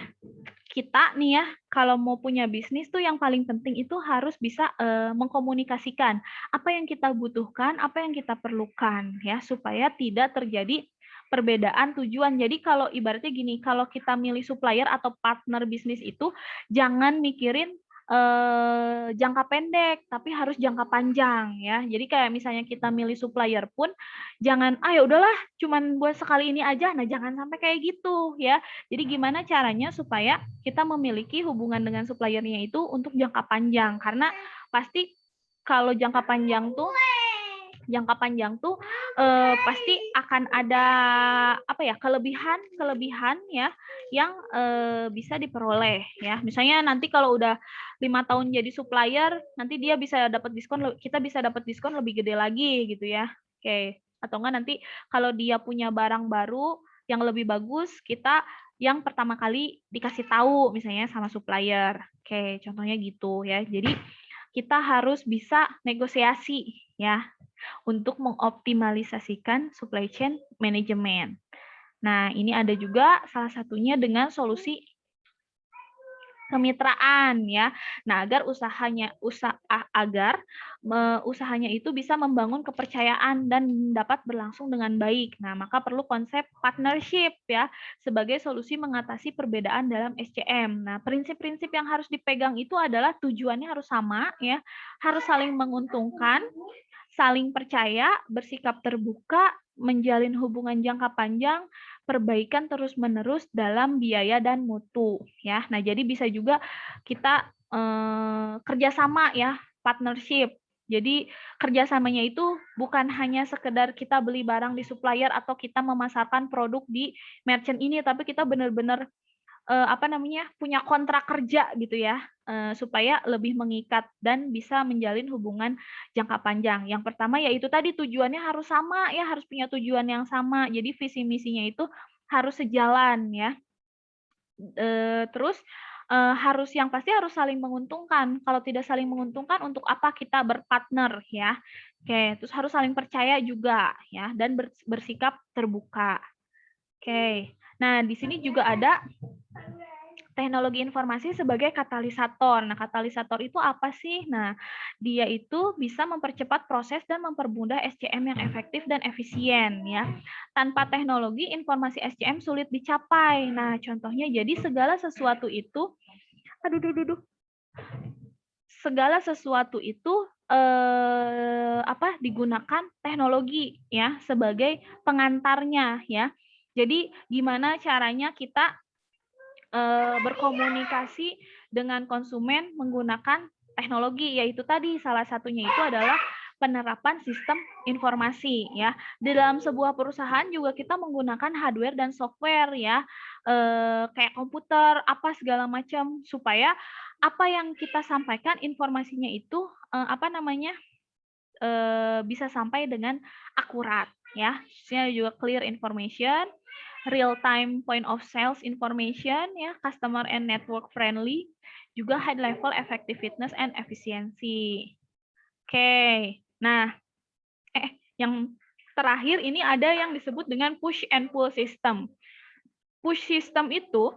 Kita nih ya, kalau mau punya bisnis tuh yang paling penting itu harus bisa mengkomunikasikan apa yang kita butuhkan, apa yang kita perlukan ya, supaya tidak terjadi perbedaan tujuan. Jadi kalau ibaratnya gini, kalau kita milih supplier atau partner bisnis itu jangan mikirin jangka pendek, tapi harus jangka panjang ya. Jadi kayak misalnya kita milih supplier pun jangan ya udahlah cuman buat sekali ini aja. Nah, jangan sampai kayak gitu ya. Jadi gimana caranya supaya kita memiliki hubungan dengan suppliernya itu untuk jangka panjang, karena pasti kalau jangka panjang tuh pasti akan ada apa ya, kelebihan ya yang bisa diperoleh ya. Misalnya nanti kalau udah 5 tahun jadi supplier, nanti dia bisa dapat diskon, kita bisa dapat diskon lebih gede lagi gitu ya. Oke, atau enggak nanti kalau dia punya barang baru yang lebih bagus, kita yang pertama kali dikasih tahu misalnya sama supplier. Oke, contohnya gitu ya. Jadi kita harus bisa negosiasi ya untuk mengoptimalisasikan supply chain management. Nah, ini ada juga salah satunya dengan solusi kemitraan ya. Nah, agar usahanya itu bisa membangun kepercayaan dan dapat berlangsung dengan baik. Nah, maka perlu konsep partnership ya sebagai solusi mengatasi perbedaan dalam SCM. Nah, prinsip-prinsip yang harus dipegang itu adalah tujuannya harus sama ya, harus saling menguntungkan, saling percaya, bersikap terbuka, menjalin hubungan jangka panjang, perbaikan terus-menerus dalam biaya dan mutu ya. Nah, jadi bisa juga kita kerjasama ya, partnership. Jadi kerjasamanya itu bukan hanya sekedar kita beli barang di supplier atau kita memasarkan produk di merchant ini, tapi kita benar-benar apa namanya, punya kontrak kerja gitu ya, supaya lebih mengikat dan bisa menjalin hubungan jangka panjang. Yang pertama yaitu tadi tujuannya harus sama ya, harus punya tujuan yang sama. Jadi visi misinya itu harus sejalan ya. Terus harus yang pasti harus saling menguntungkan. Kalau tidak saling menguntungkan, untuk apa kita berpartner ya? Oke, terus harus saling percaya juga ya dan bersikap terbuka. Oke. Nah, di sini juga ada teknologi informasi sebagai katalisator. Nah, katalisator itu apa sih? Nah, dia itu bisa mempercepat proses dan mempermudah SCM yang efektif dan efisien ya. Tanpa teknologi, informasi SCM sulit dicapai. Nah, contohnya jadi segala sesuatu itu segala sesuatu itu digunakan teknologi ya sebagai pengantarnya ya. Jadi gimana caranya kita berkomunikasi dengan konsumen menggunakan teknologi, yaitu tadi salah satunya itu adalah penerapan sistem informasi ya. Di dalam sebuah perusahaan juga kita menggunakan hardware dan software ya, kayak komputer apa segala macam supaya apa yang kita sampaikan informasinya itu bisa sampai dengan akurat ya. Saya juga clear information, real time point of sales information ya, customer and network friendly, juga high level effectiveness and efficiency. Oke. Nah, yang terakhir ini ada yang disebut dengan push and pull system. Push system itu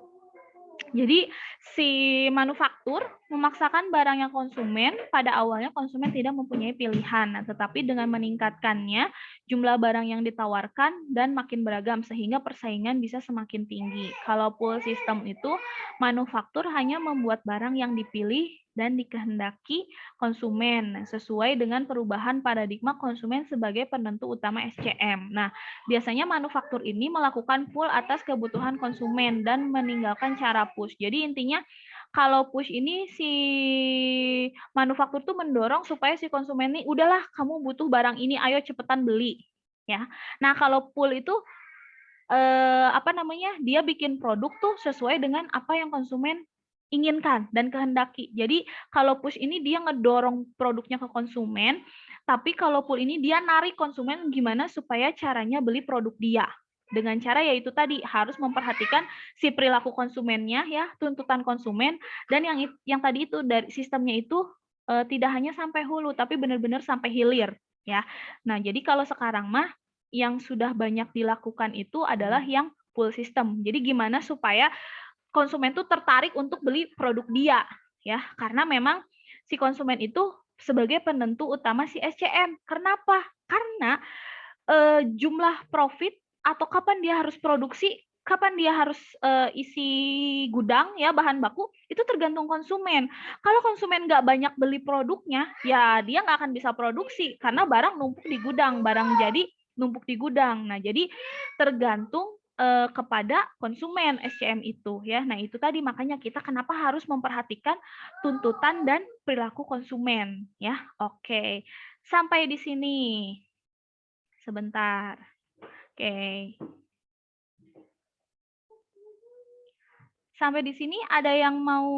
jadi si manufaktur memaksakan barangnya konsumen, pada awalnya konsumen tidak mempunyai pilihan, tetapi dengan meningkatkannya jumlah barang yang ditawarkan dan makin beragam sehingga persaingan bisa semakin tinggi. Kalau pull system itu manufaktur hanya membuat barang yang dipilih dan dikehendaki konsumen sesuai dengan perubahan paradigma konsumen sebagai penentu utama SCM. Nah, biasanya manufaktur ini melakukan pull atas kebutuhan konsumen dan meninggalkan cara push. Jadi intinya kalau push ini si manufaktur tuh mendorong supaya si konsumen ini udahlah kamu butuh barang ini, ayo cepetan beli ya. Nah, kalau pull itu dia bikin produk tuh sesuai dengan apa yang konsumen inginkan dan kehendaki. Jadi kalau push ini dia ngedorong produknya ke konsumen, tapi kalau pull ini dia narik konsumen gimana supaya caranya beli produk dia. Dengan cara yaitu tadi harus memperhatikan si perilaku konsumennya ya, tuntutan konsumen, dan yang tadi itu dari sistemnya itu tidak hanya sampai hulu tapi benar-benar sampai hilir ya. Nah, jadi kalau sekarang mah yang sudah banyak dilakukan itu adalah yang pull system. Jadi gimana supaya konsumen tuh tertarik untuk beli produk dia ya, karena memang si konsumen itu sebagai penentu utama si SCM. Kenapa? Karena jumlah profit atau kapan dia harus produksi, kapan dia harus isi gudang ya bahan baku itu tergantung konsumen. Kalau konsumen nggak banyak beli produknya, ya dia nggak akan bisa produksi karena barang numpuk di gudang, barang jadi numpuk di gudang. Nah, jadi tergantung kepada konsumen SCM itu ya. Nah, itu tadi makanya kita kenapa harus memperhatikan tuntutan dan perilaku konsumen ya. Oke. Sampai di sini. Sebentar. Oke. Sampai di sini ada yang mau